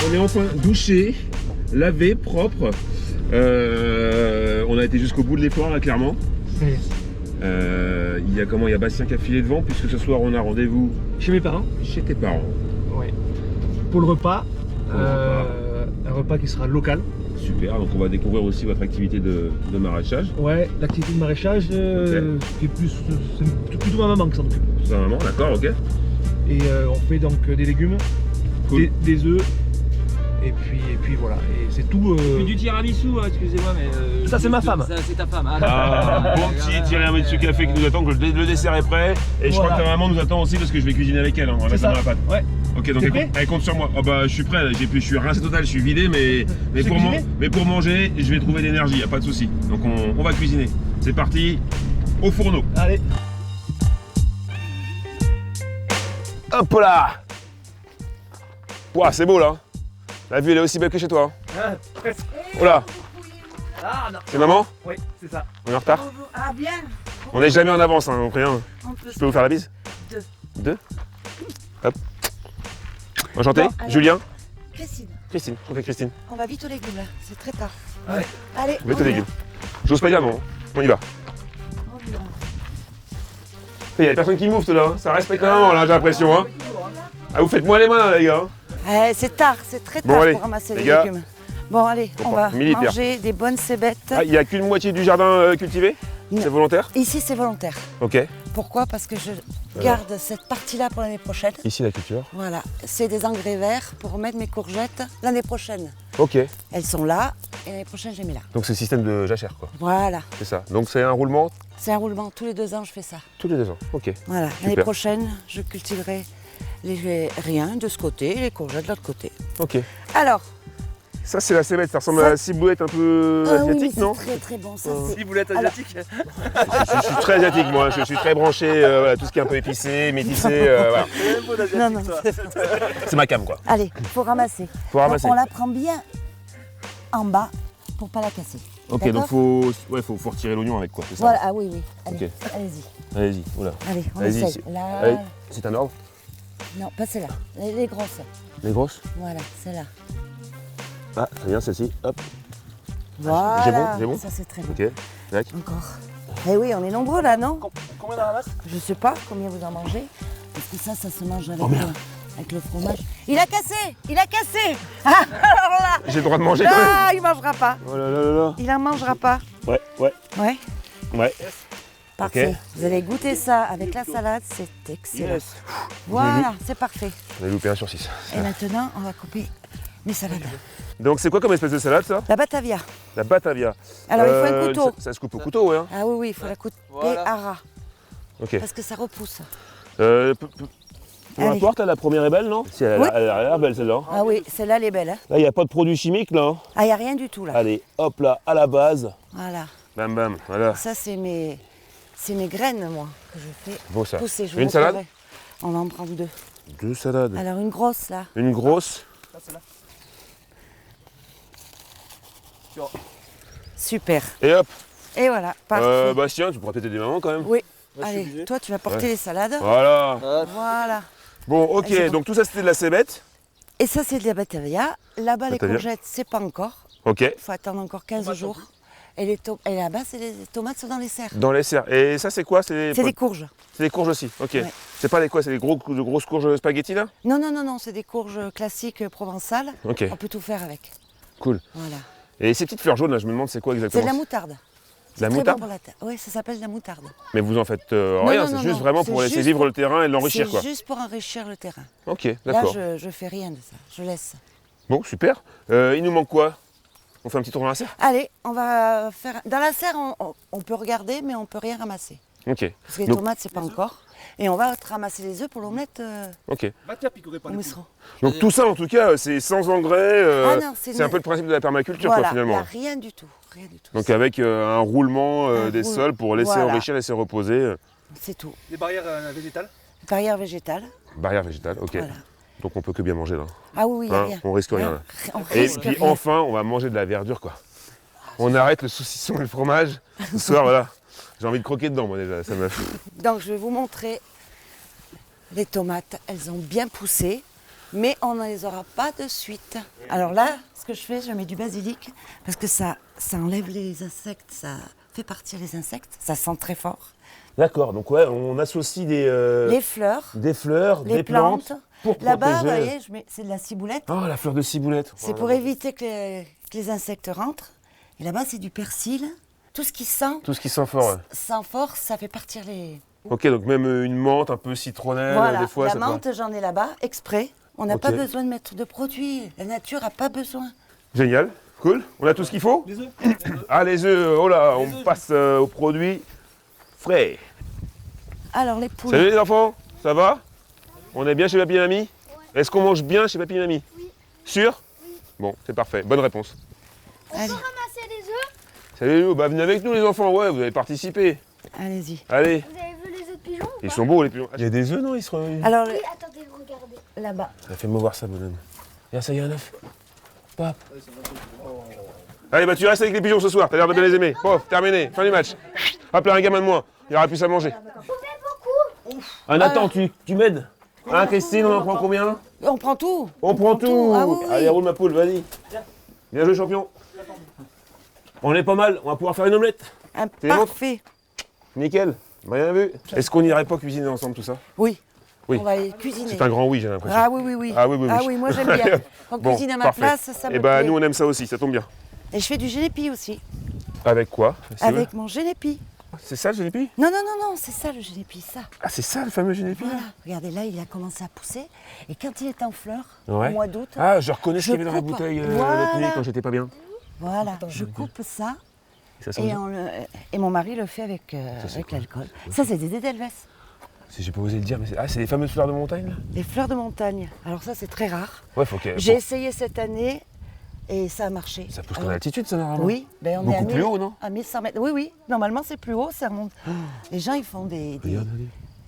On est enfin douché, lavé, propre. On a été jusqu'au bout de l'effort là clairement. Il y a Bastien qui a filé devant puisque ce soir on a rendez-vous Chez mes parents. chez tes parents. Ouais. Pour le repas. Pour le repas. Un repas qui sera local. Super, donc on va découvrir aussi votre activité de maraîchage. Ouais, l'activité de maraîchage, qui est plus, c'est plutôt ma maman qui s'en occupe. C'est un moment, d'accord, ok. Et on fait donc des légumes, Cool. des œufs, et puis voilà. Et c'est tout. Du tiramisu, excusez-moi, mais. Ça, c'est ma femme. Ça, c'est ta femme. Ah, bon petit tiramisu café qui nous attend, que le dessert est prêt. Et je crois Voilà. que ta maman nous attend aussi parce que je vais cuisiner avec elle, hein, on va C'est mettre ça. dans la pâte. Ouais. Ok, donc T'es elle, prêt elle compte sur moi. Oh bah je suis prêt, je suis rincé total, je suis vidé, mais C'est cuisiné pour manger, je vais trouver l'énergie, y a pas de souci. Donc on va cuisiner. C'est parti, au fourneau. Allez. Hop là. Ouah, c'est beau là. La vue elle est aussi belle que chez toi. Ah, presque. Oh là, Ah non. c'est maman? Oui, c'est ça. On est en retard? Ah bien. On n'est jamais en avance, hein, donc rien. On peut Je peux vous faire la bise? Deux. Deux? Hop. Enchanté, Bon, alors. Julien? Christine, Christine, ok Christine. on va vite aux légumes là, c'est très tard. Ouais. Allez, Mets on tes y légumes. J'ose pas dire non, on y va. va, on y va. Il y a personne qui mouffe là, hein. Ça respecte un moment là, j'ai l'impression. Hein. Ah, vous faites moins les mains là, les gars. C'est tard, c'est très Bon, tard allez, pour ramasser les les gars. légumes. Bon, allez, on va militaire. manger des bonnes cébettes. Ah, il n'y a qu'une moitié du jardin cultivé? Non. C'est volontaire? Ici, c'est volontaire. Ok. Pourquoi? Parce que je garde cette partie-là pour l'année prochaine. Ici la culture. Voilà, c'est des engrais verts pour remettre mes courgettes l'année prochaine. Ok. Elles sont là et l'année prochaine, je les mets là. Donc c'est le système de jachère quoi. Voilà, C'est ça. Donc c'est un roulement c'est un roulement. Tous les 2 ans, je fais ça. tous les 2 ans. Ok. Voilà, l'année Super. prochaine, je cultiverai rien de ce côté et les courgettes de l'autre côté. Ok. Alors, Ça c'est la cébette, ça ressemble Ça- à la ciboulette un peu oui, mais asiatique, c'est non? très très bon. Ça, c'est... Ciboulette Alors- asiatique. Je suis très asiatique moi, je suis très branché, voilà, tout ce qui est un peu épicé, métissé, voilà. C'est un mot d'asiatique, Non, non, toi. C'est ma cam quoi. Allez, faut ramasser. Faut ramasser. On la prend bien en bas pour pas la casser. Ok, D'accord. donc faut retirer l'oignon avec quoi, c'est ça? Voilà, ah oui, oui. Allez, Ok. allez-y. Allez-y, oula. Allez, on Allez-y, essaye. c'est- Là, Allez, c'est un ordre? non, pas celle-là. Les grosses. Les grosses? Voilà, celle-là. Ah, très bien, celle-ci, hop. Voilà. j'ai bon Ça, c'est très bon. Ok, tac. Encore. Eh oui, on est nombreux là, non? Combien on ramasse? Je sais pas combien vous en mangez. Parce que ça se mange avec, Oh, merde. avec le fromage. Il a cassé! Il a cassé! Ah, alors là! J'ai le droit de manger quand même? Ah, il mangera pas. Oh là là là là. Il en mangera pas. Ouais, ouais, Ouais, ouais. parfait. Ok. Vous allez goûter ça avec la salade, c'est excellent. Voilà, c'est parfait. On a loupé 1 sur 6. Et maintenant, on va couper mes salades. Donc c'est quoi comme espèce de salade ça? La batavia. La batavia. Alors, il faut un couteau. Ça se coupe au couteau, ouais. Hein. Ah oui, oui, il faut la couper Voilà. à ras. Ok. Parce que ça repousse. Peu Allez. importe, la première est belle, non? Si, elle Oui. a l'air belle celle-là. Ah oui, celle-là, elle est belle. Hein. Là, il n'y a pas de produits chimiques, là. Hein. Ah, il n'y a rien du tout là. Allez, hop là, à la base. Voilà. Bam, bam, voilà. Ça, c'est mes graines, moi, que je fais Beau ça. pousser. Je vous Une salade? montrerai. On va en prendre 2. 2 salades. Alors, une grosse là. Une grosse. Super. Et hop. Et voilà, parfait. Bastien, tu pourras peut-être aider maman quand même. Oui. je suis Allez, obligé. toi, tu vas porter Ouais. les salades. Voilà. Voilà. Bon, ok, c'est bon. donc tout ça c'était de la cébette. Et ça, c'est de la batavia. Là-bas, les Batavia. courgettes, c'est pas encore. Ok. Il faut attendre encore 15 jours. Et là-bas, c'est les tomates sont dans les serres. Dans les serres. Et ça c'est quoi? C'est des courges. C'est des courges aussi. Ok. Ouais. C'est pas des quoi? C'est des de grosses courges spaghetti là? Non, non, non, non, c'est des courges classiques provençales. Ok. On peut tout faire avec. Cool. Voilà. Et ces petites fleurs jaunes là, je me demande c'est quoi C'est exactement? de la moutarde. De la Très bon moutarde? pour la terre. Oui, ça s'appelle de la moutarde. Mais vous en faites rien, non, c'est non, juste non. vraiment C'est pour laisser juste vivre pour- le terrain et l'enrichir C'est quoi. juste pour enrichir le terrain. Ok, Là, d'accord. je fais rien de ça. Je laisse. Bon, super. Il nous manque quoi? On fait un petit tour dans la serre? Allez, on va faire. Dans la serre, on peut regarder, mais on peut rien ramasser. Ok, Parce que les Donc- tomates, c'est pas encore. Et on va ramasser les œufs pour l'omelette ok. Va te faire picorer par au les moussron. Donc tout ça en tout cas, c'est sans engrais. Ah non, c'est un peu le principe de la permaculture quoi Voilà, il n'y finalement. a rien du tout. Rien du tout. Donc avec un roulement Un des roulement. sols pour laisser Voilà. enrichir, laisser reposer. C'est tout. Des barrières végétales. Barrière végétale. Barrière végétale, ok. Voilà. Donc on peut que bien manger là. Ah oui, oui, il n'y a Hein, rien. on risque rien là. On Et risque puis rien. enfin, on va manger de la verdure quoi. On arrête le saucisson et le fromage. Ce soir, voilà. J'ai envie de croquer dedans moi déjà. Ça me... Donc je vais vous montrer les tomates. Elles ont bien poussé, mais on ne les aura pas de suite. Alors là, ce que je fais, je mets du basilic parce que ça enlève les insectes, ça fait partir les insectes. Ça sent très fort. D'accord, donc ouais, on associe Les fleurs, des fleurs, les des plantes. plantes. Pour Là-bas, vous protéger. voyez, c'est de la ciboulette. Oh, la fleur de ciboulette. C'est pour éviter que les insectes rentrent. Et là-bas, c'est du persil. Tout ce qui sent, Tout ce qui sent fort. Ouais. sent fort, ça fait partir les... Ok, donc même une menthe un peu citronnelle, Voilà, des fois la ça peut- menthe, j'en ai là-bas, exprès. On n'a Ok. pas besoin de mettre de produits. La nature n'a pas besoin. Génial, cool. On a tout ce qu'il faut? Les œufs. Ah, les œufs, oh là, on passe aux produits frais. Alors, les poules. Salut les enfants, ça va? On est bien chez Papy et Mamie? Est-ce qu'on mange bien chez Papy et Mamie? Oui. Sûr? Bon, c'est parfait, bonne réponse. Allez, Ramasser les œufs. Salut Lou, bah venez avec nous les enfants, ouais, vous avez participé. allez-y. Allez, Vous avez vu les œufs de pigeons? ils sont beaux les pigeons. Il y a des œufs, non? Ils se Alors, Oui, attendez, regardez. là-bas. Fais-moi voir ça, bonhomme. Regarde, ça y est, un œuf. Pop. Allez, bah tu restes avec les pigeons ce soir, t'as l'air de bien les aimer. Pof, terminé, fin du match. Hop là, un gamin de moins, il aura plus à manger. Ah, Nathan, tu m'aides? Hein, Christine, on en prend combien? On prend tout. On prend tout. Ah oui, oui. Allez, roule ma poule, vas-y. Bien joué, champion. On est pas mal, on va pouvoir faire une omelette. Un C'est bon parfait. Nickel. Rien vu. Est-ce qu'on n'irait pas cuisiner ensemble tout ça? Oui. Oui. On va aller cuisiner. C'est un grand oui, j'ai l'impression. Ah oui, oui, oui. Ah oui, oui, oui. Ah oui, moi j'aime bien. Quand Bon, cuisine à ma parfait. place, ça me Et bah plaît. nous on aime ça aussi, ça tombe bien. Et je fais du génépi aussi. Avec quoi? Avec mon génépi. C'est ça le génépi? Non, non, non, non, c'est ça le génépi, ça. Ah c'est ça le fameux génépi? Voilà. Regardez, là, il a commencé à pousser. Et quand il est en fleurs, Ouais. au mois d'août, Ah je reconnais ce Je qu'il y avait dans la coupe. bouteille Voilà. l'autre nuit quand j'étais pas bien. voilà, je coupe ça. Ça sent Et, bien. et mon mari le fait avec, avec l'alcool. Ça, c'est des Edelweiss. J'ai pas osé le dire, mais c'est les fameuses fleurs de montagne là? Les fleurs de montagne. Alors ça, c'est très rare. Ouais, faut que. J'ai essayé cette année et ça a marché. Ça pousse Alors, en altitude ça normalement? Oui, ben on Beaucoup est à plus 1000 haut, non? À 1100 mètres. Oui, oui. Normalement, c'est plus haut, ça remonte. Les gens, ils font des. Regardez.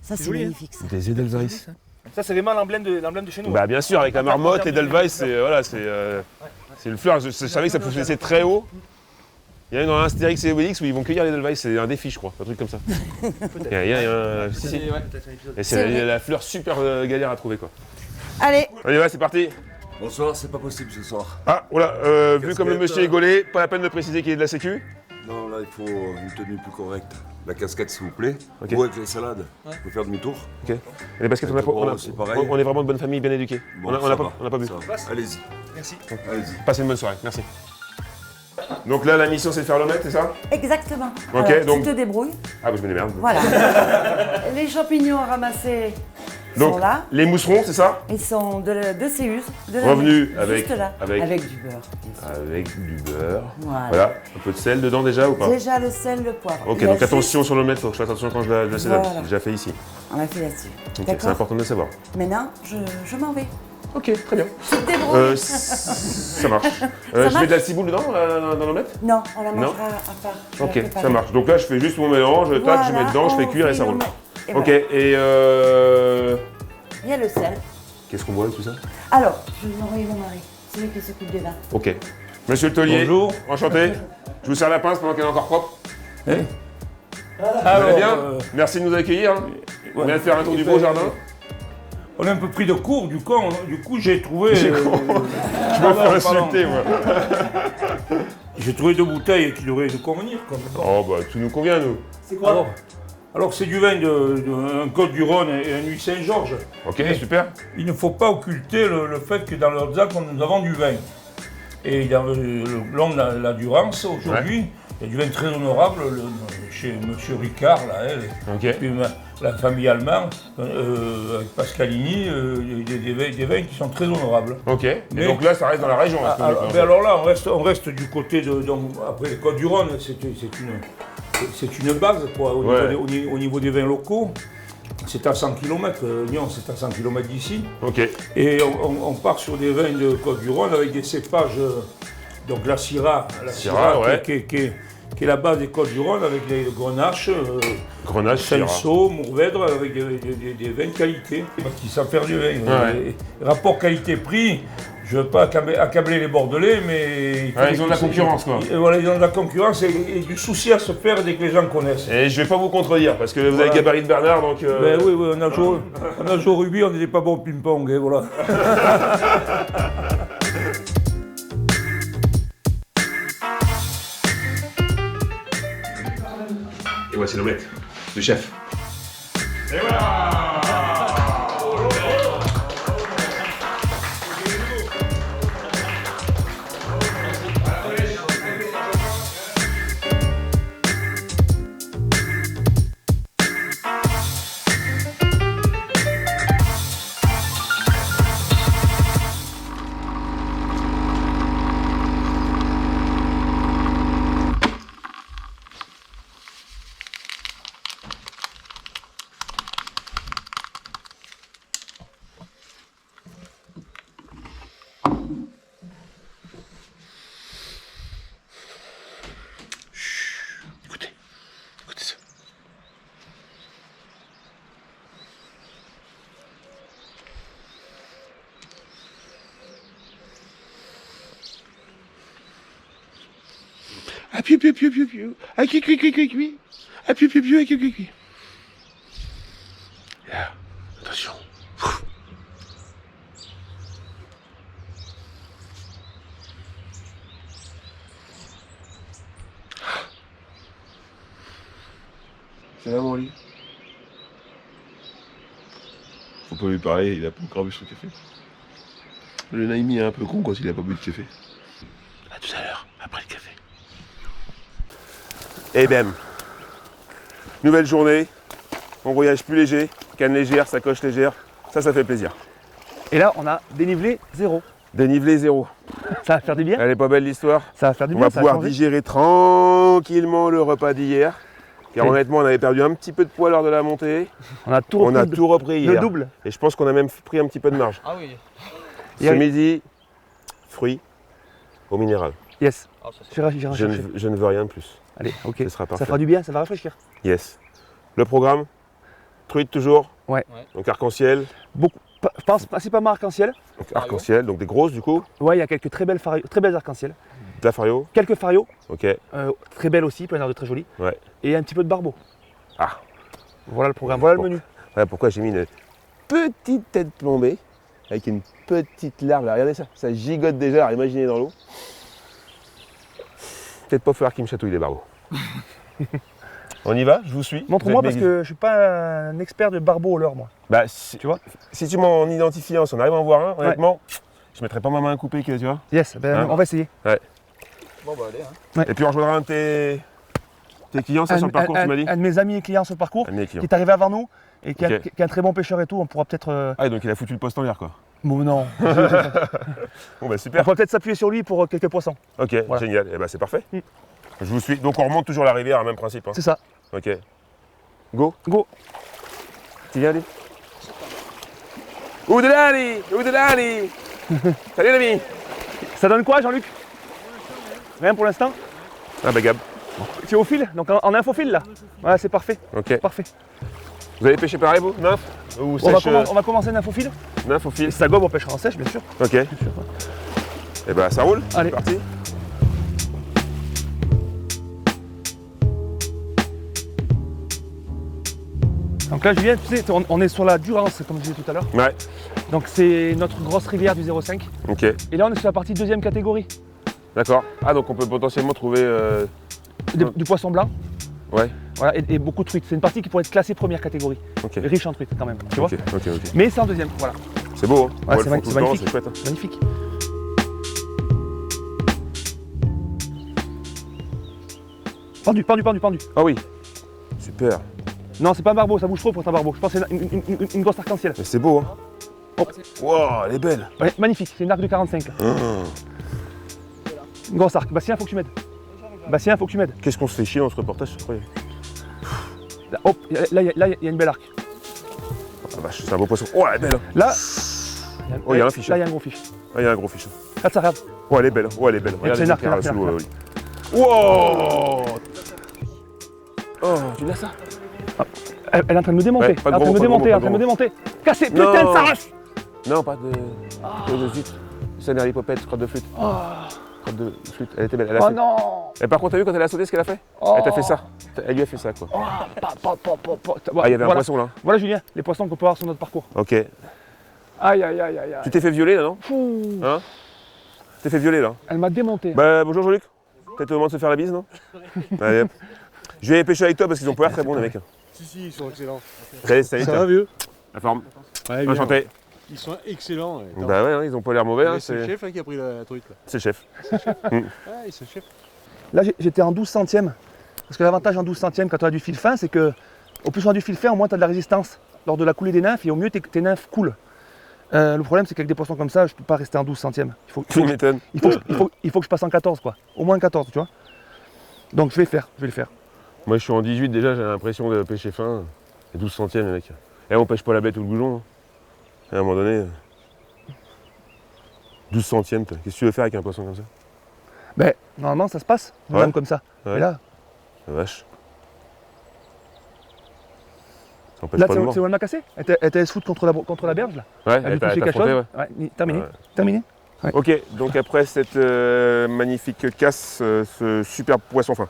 Ça, c'est joli, hein. magnifique, ça. Des Edelweiss. Ça, c'est vraiment l'emblème de chez nous. Bah bien sûr, avec la marmotte, les Edelweiss, c'est voilà, c'est le fleur. Je savais que ça poussait très haut. Il y a dans Astérix et Obélix où ils vont cueillir les Edelweiss, c'est un défi je crois, un truc comme ça. Il y a si, si. Et C'est c'est vrai. la fleur super galère à trouver quoi. Allez, Allez ouais, c'est parti. Bonsoir, c'est pas possible ce soir. Ah, voilà, vu comme le Casquette, monsieur est gaulé, pas la peine de préciser qu'il est de la sécu. Non, là, il faut une tenue plus correcte. La casquette, s'il vous plaît. Ok. Ou avec les salades. On peut faire demi-tour. Ok. Et les baskets, Bon, c'est pareil. on est vraiment de bonne famille, bien éduqués. Bon, on n'a ça pas, va, on n'a pas bu. ça va. Allez-y. Merci. Allez-y. Passez une bonne soirée, merci. Donc là, la mission, c'est de faire l'omelette, c'est ça? exactement. Ok, Alors, donc- tu te débrouilles. Ah, bah je me démerde. Voilà. Les champignons ramassés sont Donc, là. les mousserons, c'est ça? Ils sont de Céus. De la Revenus juste avec- là. avec- du beurre. bien sûr. Avec du beurre. Voilà. Voilà, un peu de sel dedans déjà ou pas? Déjà le sel, le poivre. Ok, Il y a donc juste- attention sur l'omelette, faut que je fasse attention quand je la sédale. Voilà. J'ai déjà fait ici. On l'a fait là-dessus. Ok, c'est D'accord. important de le savoir. Maintenant, je m'en vais. Ok, très bien. Tu te débrouilles. Ça marche. Ça Je mets marche de la ciboule dedans dans l'omelette? Non, on la Non. mangera à part. Je vais la Ok, préparer. ça marche. Donc là, je fais juste mon mélange, tac, je mets dedans, je fais cuire et ça roule. Et Ok, voilà. et Il y a le sel. qu'est-ce qu'on boit avec tout ça? Alors, je vais envoyer mon mari, celui qui s'occupe des vins. Ok. Monsieur le taulier, Bonjour. enchanté. Je vous sers la pince pendant qu'elle est encore propre. Vous Alors, allez bien? Merci de nous accueillir. hein. On vient de faire un tour du beau jardin. On est un peu pris de court, du coup j'ai trouvé. Je m'en fais insulter, moi. J'ai trouvé 2 bouteilles qui devraient nous convenir. Oh, bah, tout nous convient, nous. C'est quoi Alors c'est du vin d'un Côte du Rhône et un Nuit Saint-Georges. Ok, super. Il ne faut pas occulter le fait que dans le Hautes-Alpes, nous avons du vin. Et dans le long de la Durance, aujourd'hui, il y a du vin très honorable chez M. Ricard, là, Ok. puis la famille allemande, avec Pascalini, des vins qui sont très honorables. Ok. Et Mais- donc là, ça reste dans la région. là, ce que vous dites, hein. Alors là, on reste du côté de. Donc, après les Côtes du Rhône, c'est une base quoi, Ouais. au niveau des vins locaux. C'est à 100 km, Lyon, c'est à 100 km d'ici. Ok. Et on part sur des vins de Côte du Rhône avec des cépages, donc la Syrah, ouais. qui est la base des Côtes du Rhône avec les Grenache, Grenache, Syrah. Cinsault, Mourvèdre, avec des vins de qualité. Parce qu'ils savent faire du vin. Ouais. Et rapport qualité-prix, je ne veux pas accabler les Bordelais, mais... Ouais, ils ont de la concurrence, quoi. Et voilà, ils ont de la concurrence et du souci à se faire dès que les gens connaissent. Et je vais pas vous contredire parce que vous avez Voilà. le gabarit de Bernard, donc. Ben oui, on a joué au rugby, on n'était pas bon au ping-pong, et voilà. Et voici l'omelette du chef. Écoutez ça. Ah piou piou piou piou piou. Ah qui qui qui qui qui. Ah piou piou piou qui qui qui. Là, attention. C'est là mon lit. pas lui parler, il a pas encore bu son café. Le Naimi est un peu con quand il a pas bu de café. A tout à l'heure, après le café. Et bam. Nouvelle journée, on voyage plus léger, canne légère, sacoche légère, ça fait plaisir. Et là, on a dénivelé 0. Dénivelé 0. Ça va faire du bien. Elle est pas belle l'histoire. Ça va faire du On bien. va pouvoir digérer tranquillement le repas d'hier. Car Oui. honnêtement, on avait perdu un petit peu de poids lors de la montée. On a tout On repris. a tout repris hier. Le double. Et je pense qu'on a même pris un petit peu de marge. Ah oui. Ce midi, fruits au minéral. Yes. Ah, ça, c'est- J'irai Je chercher. ne veux rien de plus. Allez, ok. Ce sera parfait. Ça fera du bien, ça va rafraîchir. Yes. Le programme, truite toujours. Ouais. Donc arc-en-ciel. Beaucoup. Je pense principalement arc-en-ciel. Donc arc-en-ciel, donc des grosses du coup. Ouais, il y a quelques très belles arc-en-ciel. De la fario. Quelques farios. Ok. Très belles aussi, plein d'air de très jolies. Ouais. Et un petit peu de barbeau. Ah. Voilà le programme, voilà Bon. le menu. Voilà pourquoi j'ai mis une petite tête plombée avec une petite larve. Là, regardez ça, ça gigote déjà, alors imaginez dans l'eau. Peut-être pas falloir qu'il me chatouille les barbeaux. On y va, je vous suis. Montre-moi Vous parce êtes que je suis pas un expert de barbeau au leurre, moi. Bah, si, Tu vois si tu m'en identifies un, si on arrive à en voir un, honnêtement, je mettrais pas ma main à couper, tu vois. Yes, ben, Hein on va essayer. Bon, bah, allez. Hein. Et puis on rejoindra un de tes clients, ça, sur le parcours, tu m'as dit. Un de mes amis et clients sur le parcours, Un de mes qui clients. est arrivé avant nous et qui, Ok. qui est un très bon pêcheur et tout, on pourra peut-être. Ah, donc il a foutu le poste en l'air, quoi. Bon, non. Bon, bah On super. pourra peut-être s'appuyer sur lui pour quelques poissons. Ok, Voilà. génial. Et bah, c'est parfait. Mm. Je vous suis. Donc on remonte toujours la rivière, même principe. Hein. C'est ça. Ok. Go. Go. Tu viens, Ali Oudelali Oudelali Salut l'ami. Ça donne quoi, Jean-Luc? Rien pour l'instant. Ah bah Gab. Tu es au fil, donc en infofil là. Ouais, c'est parfait. Ok. Parfait. Vous allez pêcher pareil, vous? Nymphe? Ou On va, sèche on va commencer un infofil. nymphe au fil? Et si ça gobe, on pêchera en sèche, bien sûr. Ok. Et bah ça roule. Allez. C'est parti. Donc là, Julien, tu sais, on est sur la Durance, comme je disais tout à l'heure. Ouais. Donc c'est notre grosse rivière du 0,5. Ok. Et là, on est sur la partie deuxième catégorie. D'accord. Ah donc on peut potentiellement trouver. Du poisson blanc. Ouais. Voilà, et beaucoup de truites. C'est une partie qui pourrait être classée première catégorie. Ok. Riche en truites quand même, tu vois. Ok. Ok. Mais c'est en deuxième, voilà. C'est beau. Hein. Ouais, On voit c'est le fond tout le temps, magnifique. c'est chouette. Hein. Magnifique. Pendu. Ah oui. Super. Non, c'est pas un barbeau, ça bouge trop pour être un barbeau. Je pense que c'est une grosse arc-en-ciel. Mais c'est beau. Hein. Oh. Wow, elle est belle. Ouais, magnifique, c'est une arc de 45. Là. Ah. Une grosse arc. Bastien, faut que tu m'aides. Bastien, faut que tu m'aides. Qu'est-ce qu'on se fait chier dans ce reportage, je crois. Là, hop, là, il y a une belle arc. Ah vache, c'est un beau poisson. Oh, elle est belle. Là, Oh, il y a un fiche. Là, il y a un gros fiche. Ah, il y a un gros fiche. Regarde ça, regarde. Oh, elle est belle. Oh, elle est belle. C'est une les arc, éclairs une sous arc, l'eau, une oui. Wow. Oh, tu l'as ça? Elle est en train de me démonter. Ouais, pas Elle est de en train de me gros, démonter, pas en de train de me gros. démonter. Cassé, Non. putain de s'arrache. Non, pas de zut. Ça n'est popette, crotte de flûte. Crotte de flûte, elle était belle. Elle a Oh fait. non. Et par contre, t'as vu quand elle a sauté ce qu'elle a fait? Oh. Elle t'a fait ça. Elle lui a fait ça, quoi. Ah, Ah, il y avait un voilà. poisson là. Voilà, Julien, les poissons qu'on peut avoir sur notre parcours. Ok. Aïe, aïe, aïe, aïe. Tu t'es fait violer là, non? Fou. Hein? Tu t'es fait violer là? Elle m'a démonté. Bah, bonjour Jean-Luc. Peut-être au moment de se faire la bise, non? Allez hop. Je vais pêcher avec toi parce qu'ils ont pas l'air très bons, les mecs. Si, ils sont excellents. Salut, Ça tiens. va, vieux? La forme. Ouais, bien. Enchanté. Ils sont excellents. Ouais. Bah ouais, hein, ils ont pas l'air mauvais. Hein, C'est le chef hein, qui a pris la truite. Là. C'est le chef. Ah, c'est le chef. Là, j'étais en 12 centièmes. Parce que l'avantage en 12 centièmes quand on a du fil fin, c'est que au plus on a du fil fin, au moins tu as de la résistance lors de la coulée des nymphes et au mieux tes nymphes coulent. Le problème, c'est qu'avec des poissons comme ça, je peux pas rester en 12 centièmes. Tu m'étonnes. Il faut que je passe en 14, quoi. Au moins 14, tu vois. Donc je vais le faire. Moi je suis en 18 déjà, j'ai l'impression de pêcher fin. Et 12 centièmes les mecs. Et on pêche pas la bête ou le goujon. Hein. Et à un moment donné. 12 centièmes, qu'est-ce que tu veux faire avec un poisson comme ça? Ben, normalement ça se passe, Ouais. même comme ça. Ouais. Et là, La vache. Ça empêche là pas de c'est mort. où elle m'a cassé. Elle était se foutre contre la berge là. Ouais, Elle a elle t'a touché quelque affronté, chose. ouais. Ouais, terminé. Ouais. Terminé. Ouais. Ok, donc après cette magnifique casse, ce superbe poisson fin,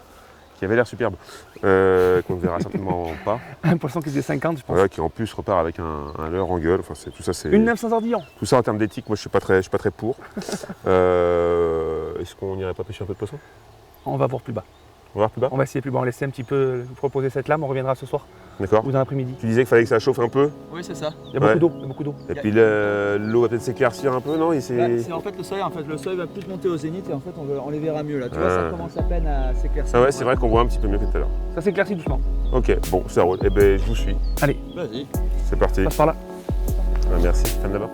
qui avait l'air superbe, qu'on ne verra certainement pas, Un poisson qui faisait 50, je pense. voilà, qui en plus repart avec un leurre en gueule, enfin, tout ça c'est... Une nymphe sans ardillon. Tout ça en termes d'éthique, moi je suis pas très pour. Est-ce qu'on n'irait pas pêcher un peu de poisson? On va voir plus bas. On va voir plus bas. On va essayer plus bas, on va laisser un petit peu reposer cette lame, on reviendra ce soir D'accord. ou dans l'après-midi. Tu disais qu'il fallait que ça chauffe un peu. Oui, c'est ça. Il y a beaucoup Ouais. d'eau, il y a beaucoup d'eau. Et puis l'eau va peut-être s'éclaircir un peu, non? Là, c'est en fait le soleil. En fait, le soleil va plus monter au zénith et en fait, on les verra mieux là. Tu vois, ça commence à peine à s'éclaircir. Ah ouais, c'est vrai qu'on voit un petit peu mieux que tout à l'heure. Ça s'éclaircit doucement. Ok, bon, ça roule. Eh ben, je vous suis. Allez, Vas-y. C'est parti. passe par là. Ah, merci. Femme d'abord.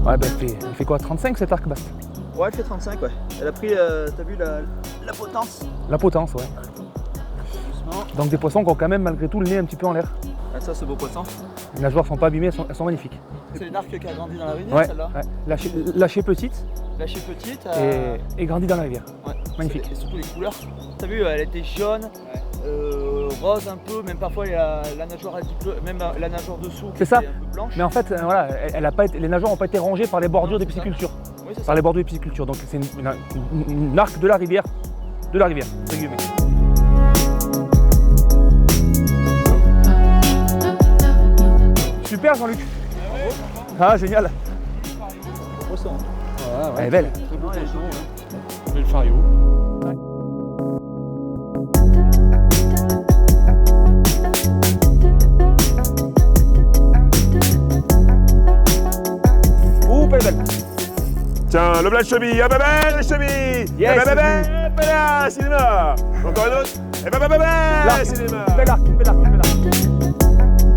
Ouais, bah, elle fait quoi, 35 cette arc basse? Ouais, elle fait 35, ouais. Elle a pris, t'as vu la potence? La potence, ouais. Doucement. Donc des poissons qui ont quand même malgré tout le nez un petit peu en l'air. Ah, ça, c'est beau poisson. Les nageoires sont pas abîmées, elles sont magnifiques. C'est une arc qui a grandi dans la rivière, Ouais, celle-là. ouais. Lâchée petite Lâchée petite. et grandie dans la rivière. Ouais. Magnifique. Et surtout les couleurs. T'as vu, elle était jaune, rose un peu, même parfois il y a la nageoire même la nageoire dessous qui C'est ça. était un peu blanche. Mais en fait, voilà, elle a pas été, les nageoires n'ont pas été rongées par les bordures des piscicultures. Oui, c'est ça. Par les bordures des piscicultures. Donc c'est une arc de la rivière. De la rivière, entre guillemets. Super Jean-Luc. Ah génial. Poisson. Elle est belle. Non, elle est jaune, hein. Mais le fario. Ouh, elle est belle. Tiens, le black cheville. Ah bah bah, la cheville. Yes, Ah bah bah bah, bah là, cinéma. Encore une autre. Eh bah bah bah bah, L'arc. cinéma. Belle arc, belle arc, belle arc.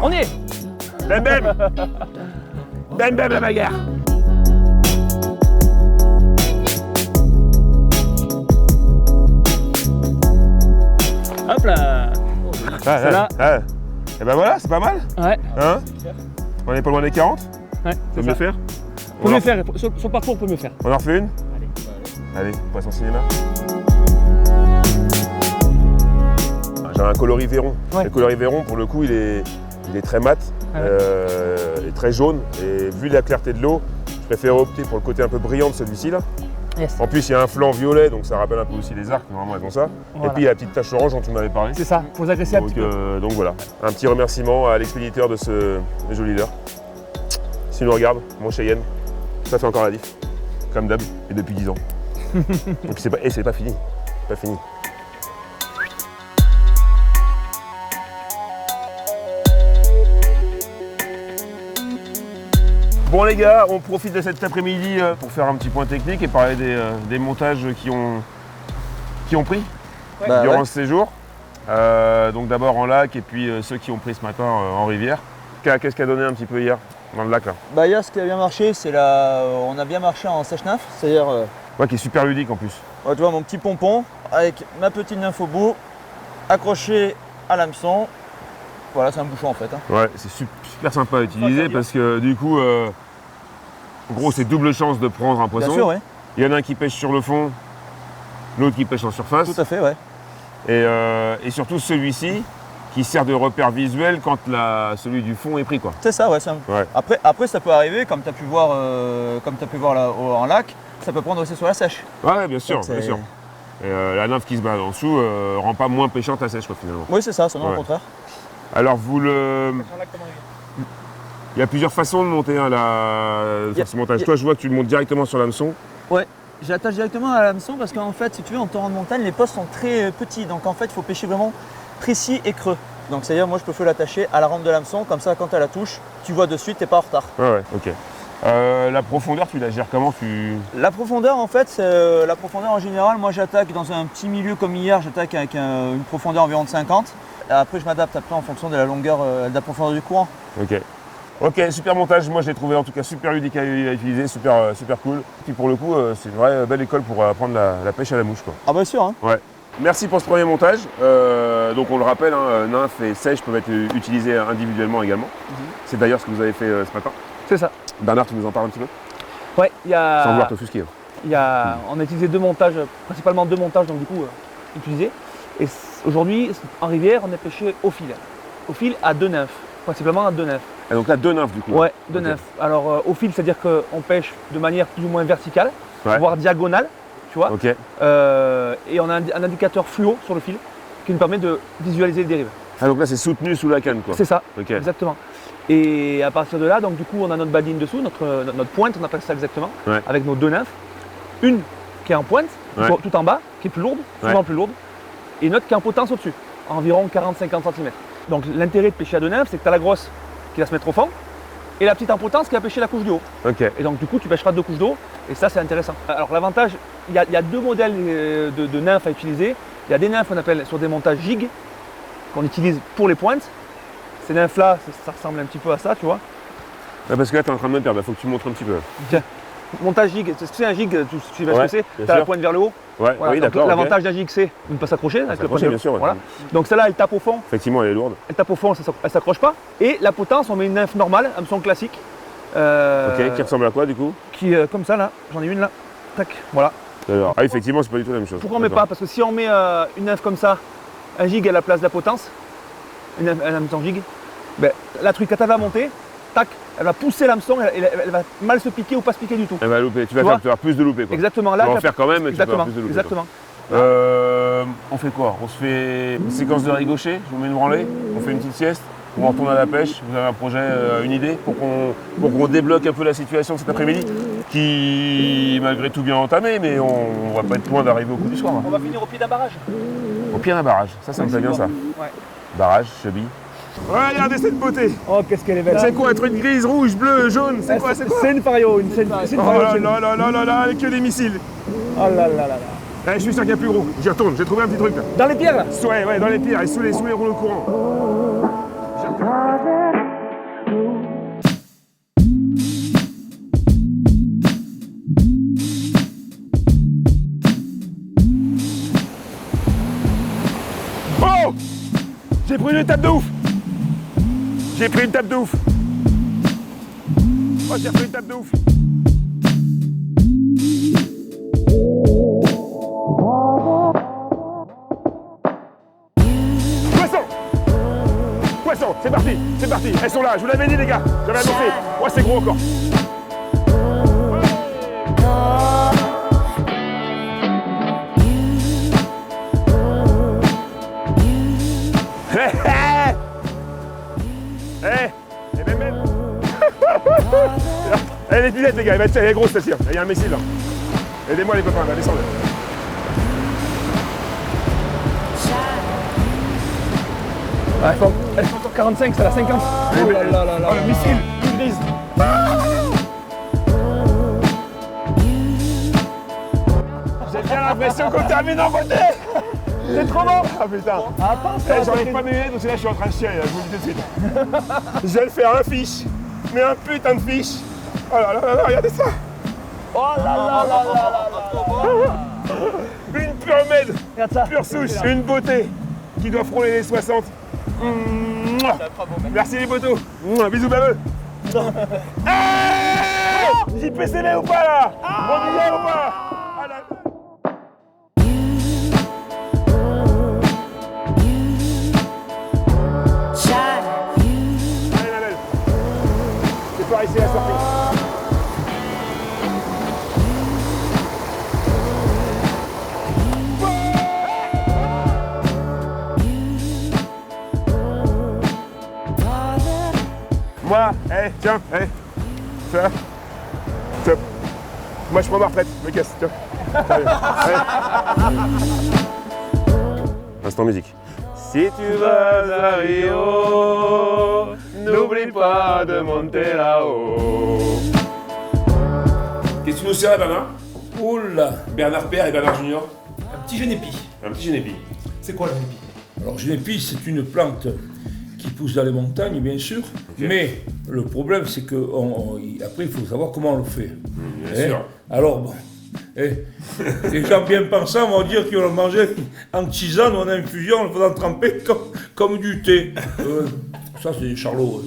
On y est. Bam bam. Bam bam la bagarre. Hop là. Celle-là. Et ben voilà, c'est pas mal. Ouais. Hein? On est pas loin des 40. Ouais, On c'est peut mieux ça. faire. Peut mieux faire. Sur le parcours, on peut mieux faire. On en refait une? Allez, poisson cinéma. J'ai un coloris Véron. Ouais. Le coloris Véron, pour le coup, il est très mat, Ouais. et très jaune. Et vu la clarté de l'eau, je préfère opter pour le côté un peu brillant de celui-ci là. Yes. En plus, il y a un flanc violet, donc ça rappelle un peu aussi les arcs, normalement elles ont ça. Voilà. Et puis il y a la petite tache orange dont tu m'avais parlé. C'est ça, faut agresser un petit peu. Donc voilà, un petit remerciement à l'expéditeur de ce joli leurre. S'il nous regarde, mon Cheyenne, ça fait encore la diff, comme d'hab, et depuis 10 ans. Donc c'est pas fini, pas fini. Bon les gars, on profite de cet après-midi pour faire un petit point technique et parler des montages qui ont pris durant ce séjour. Donc d'abord en lac et puis ceux qui ont pris ce matin en rivière. Qu'est-ce qu'a donné un petit peu hier dans le lac là? Bah hier, ce qui a bien marché, c'est on a bien marché en sèche-nymphe, c'est-à-dire Ouais, qui est super ludique en plus. ouais, tu vois mon petit pompon avec ma petite nymphe au bout, accroché à l'hameçon. Voilà, c'est un bouchon en fait. Hein. Ouais, c'est super sympa à utiliser parce que du coup, en gros, c'est double chance de prendre un poisson. Bien sûr, ouais. Il y en a un qui pêche sur le fond, l'autre qui pêche en surface. Tout à fait, ouais. Et surtout celui-ci qui sert de repère visuel quand celui du fond est pris, quoi. C'est ça, ouais. Ouais. Après, ça peut arriver, comme tu as pu voir, là, en lac, ça peut prendre aussi sur la sèche. Ouais, bien sûr, Donc, bien sûr. Et la nymphe qui se bat en dessous rend pas moins pêchante à sèche, quoi, finalement. Oui, c'est ça, non, Ouais. au contraire. Alors, il y a plusieurs façons de monter ce montage. Toi, je vois que tu le montes directement sur l'hameçon. Ouais, je l'attache directement à l'hameçon parce qu'en fait, si tu veux, en torrent de montagne, les postes sont très petits. Donc en fait, il faut pêcher vraiment précis et creux. Donc c'est-à-dire, moi, je peux l'attacher à la rampe de l'hameçon. Comme ça, quand elle la touche, tu vois de suite, tu n'es pas en retard. Ouais, ok. La profondeur, tu la gères comment La profondeur, en fait, la profondeur en général, moi, j'attaque dans un petit milieu comme hier, j'attaque avec une profondeur environ de 50. Et après, je m'adapte après en fonction de la longueur, de la profondeur du courant. Ok. Ok, super montage. Moi, je l'ai trouvé en tout cas super ludique à utiliser, super cool. Puis pour le coup, c'est une vraie belle école pour apprendre la pêche à la mouche, quoi. Ah bah sûr, hein. Ouais. Merci pour ce premier montage. Donc on le rappelle, nymphe et sèche peuvent être utilisés individuellement également. C'est d'ailleurs ce que vous avez fait ce matin. C'est ça. Bernard, tu nous en parles un petit peu? Ouais, il y a. Sans vouloir t'offusquer. On a utilisé 2 montages, principalement 2 montages, donc du coup utilisés. Et aujourd'hui, en rivière, on a pêché au fil. Au fil à 2 nymphes, principalement à 2 nymphes. Et donc là, 2 nymphes du coup. Ouais, 2 nymphes. Alors au fil, c'est-à-dire qu'on pêche de manière plus ou moins verticale, voire diagonale, tu vois. Ok. Et on a un indicateur fluo sur le fil qui nous permet de visualiser les dérives. Ah donc là, c'est soutenu sous la canne, quoi. C'est ça, Ok. exactement. Et à partir de là, donc du coup, on a notre badine dessous, notre pointe, on appelle ça exactement, avec nos 2 nymphes. Une qui est en pointe, tout en bas, qui est plus lourde, souvent plus lourde, et une autre qui est en potence au-dessus, environ 40-50 cm. Donc l'intérêt de pêcher à 2 nymphes, c'est que tu as la grosse qui va se mettre au fond, et la petite en potence qui va pêcher la couche du haut. Ok. Et donc du coup, tu pêcheras 2 couches d'eau, et ça, c'est intéressant. Alors l'avantage, il y a 2 modèles de nymphes à utiliser. Il y a des nymphes qu'on appelle sur des montages gigs, qu'on utilise pour les pointes. Ces nymphes-là, ça ressemble un petit peu à ça, tu vois. Ouais, parce que là, tu es en train de me perdre, il faut que tu montres un petit peu. Tiens. Montage gig, c'est un gig, tu sais ce que c'est, tu as la pointe vers le haut. Ouais, voilà. Oui, d'accord. L'avantage d'un gig, c'est de ne pas s'accrocher. Bien sûr. Voilà. Donc celle-là, elle tape au fond. Effectivement, elle est lourde. Elle tape au fond, elle ne s'accroche pas. Et la potence, on met une nymphe normale, hameçon classique. Ok, qui ressemble à quoi du coup? Qui comme ça, là, j'en ai une là. Tac, voilà. Alors, effectivement, c'est pas du tout la même chose. Pourquoi on ne met pas? Parce que si on met une nymphe comme ça, un gig à la place de la potence, un hameçon gig, ben, la truc, quand elle va monter, tac, elle va pousser l'hameçon, elle va mal se piquer ou pas se piquer du tout. Elle va louper, tu vas avoir plus de loupés, quoi. Exactement, là. Tu vas en faire quand même, mais tu vas avoir plus de loupés. Exactement. On fait quoi? On se fait une séquence de rigocher, je vous mets une branlée, on fait une petite sieste, on retourne à la pêche, vous avez un projet, une idée pour qu'on débloque un peu la situation de cet après-midi, qui malgré tout bien entamé, mais on va pas être loin d'arriver au coup du soir. On va finir au pied d'un barrage. Au pied d'un barrage, ça me plaît bien ça. Ouais. Barrage, cheville. Regardez cette beauté! Oh, qu'est-ce qu'elle est belle! C'est quoi, un truc grise, rouge, bleu, jaune? C'est quoi? C'est une Fario, c'est une Oh là là là là là, avec que des missiles! Oh là là là là! Eh, je suis sûr qu'il y a plus gros. J'y retourne, j'ai trouvé un petit truc là. Dans les pierres là? Ouais, dans les pierres et sous les rouleaux courants. Oh! J'ai pris une étape de ouf! J'ai pris une tape de ouf! Oh, j'ai pris une tape de ouf! Poisson, c'est parti, elles sont là, je vous l'avais dit les gars, j'avais annoncé, moi c'est gros encore. Elle est pilette les gars, elle est grosse celle-ci, il y a un missile là. Aidez-moi les copains, là, descendez. Ah, elles sont encore 45, c'est la 50. Oh là là là là. Oh le missile, une grise. J'ai bien l'impression qu'on termine en beauté. C'est trop bon. Ah putain. J'en ai pas mené, donc là je suis en train de chier, je vous le dis tout de suite. Je vais le faire un fiche, mais un putain de fiche. Oh là là là, regardez ça. Oh là là là là là. Une pure med, pure souche, une beauté qui doit frôler les 60. Merci les potos. Bisous baveux. JPCV ou pas là? On y est ou pas? Moi, tiens, ça. Stop. Moi, je prends ma retraite, je me casse, tiens. Allez. Instant musique. Si tu vas à Rio, n'oublie pas de monter là-haut. Qu'est-ce que tu nous sers, Bernard? Oula. Bernard Père et Bernard Junior. Un petit genépi. Un petit genépi. C'est quoi le genépi? Alors genépi, c'est une plante qui pousse dans les montagnes, bien sûr. Mais le problème, c'est que après, il faut savoir comment on le fait. Bien sûr. Alors, bon, les gens bien pensants vont dire qu'ils vont le manger en tisane ou en infusion, en le faisant tremper comme du thé. Ça, c'est des charlots.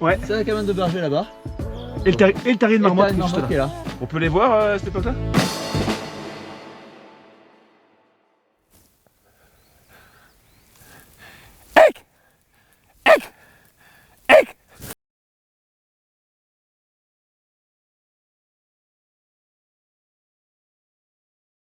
Ouais. C'est la cabane de berger là-bas. Et le terrier de marmotte qui est là. On peut les voir à cette époque-là?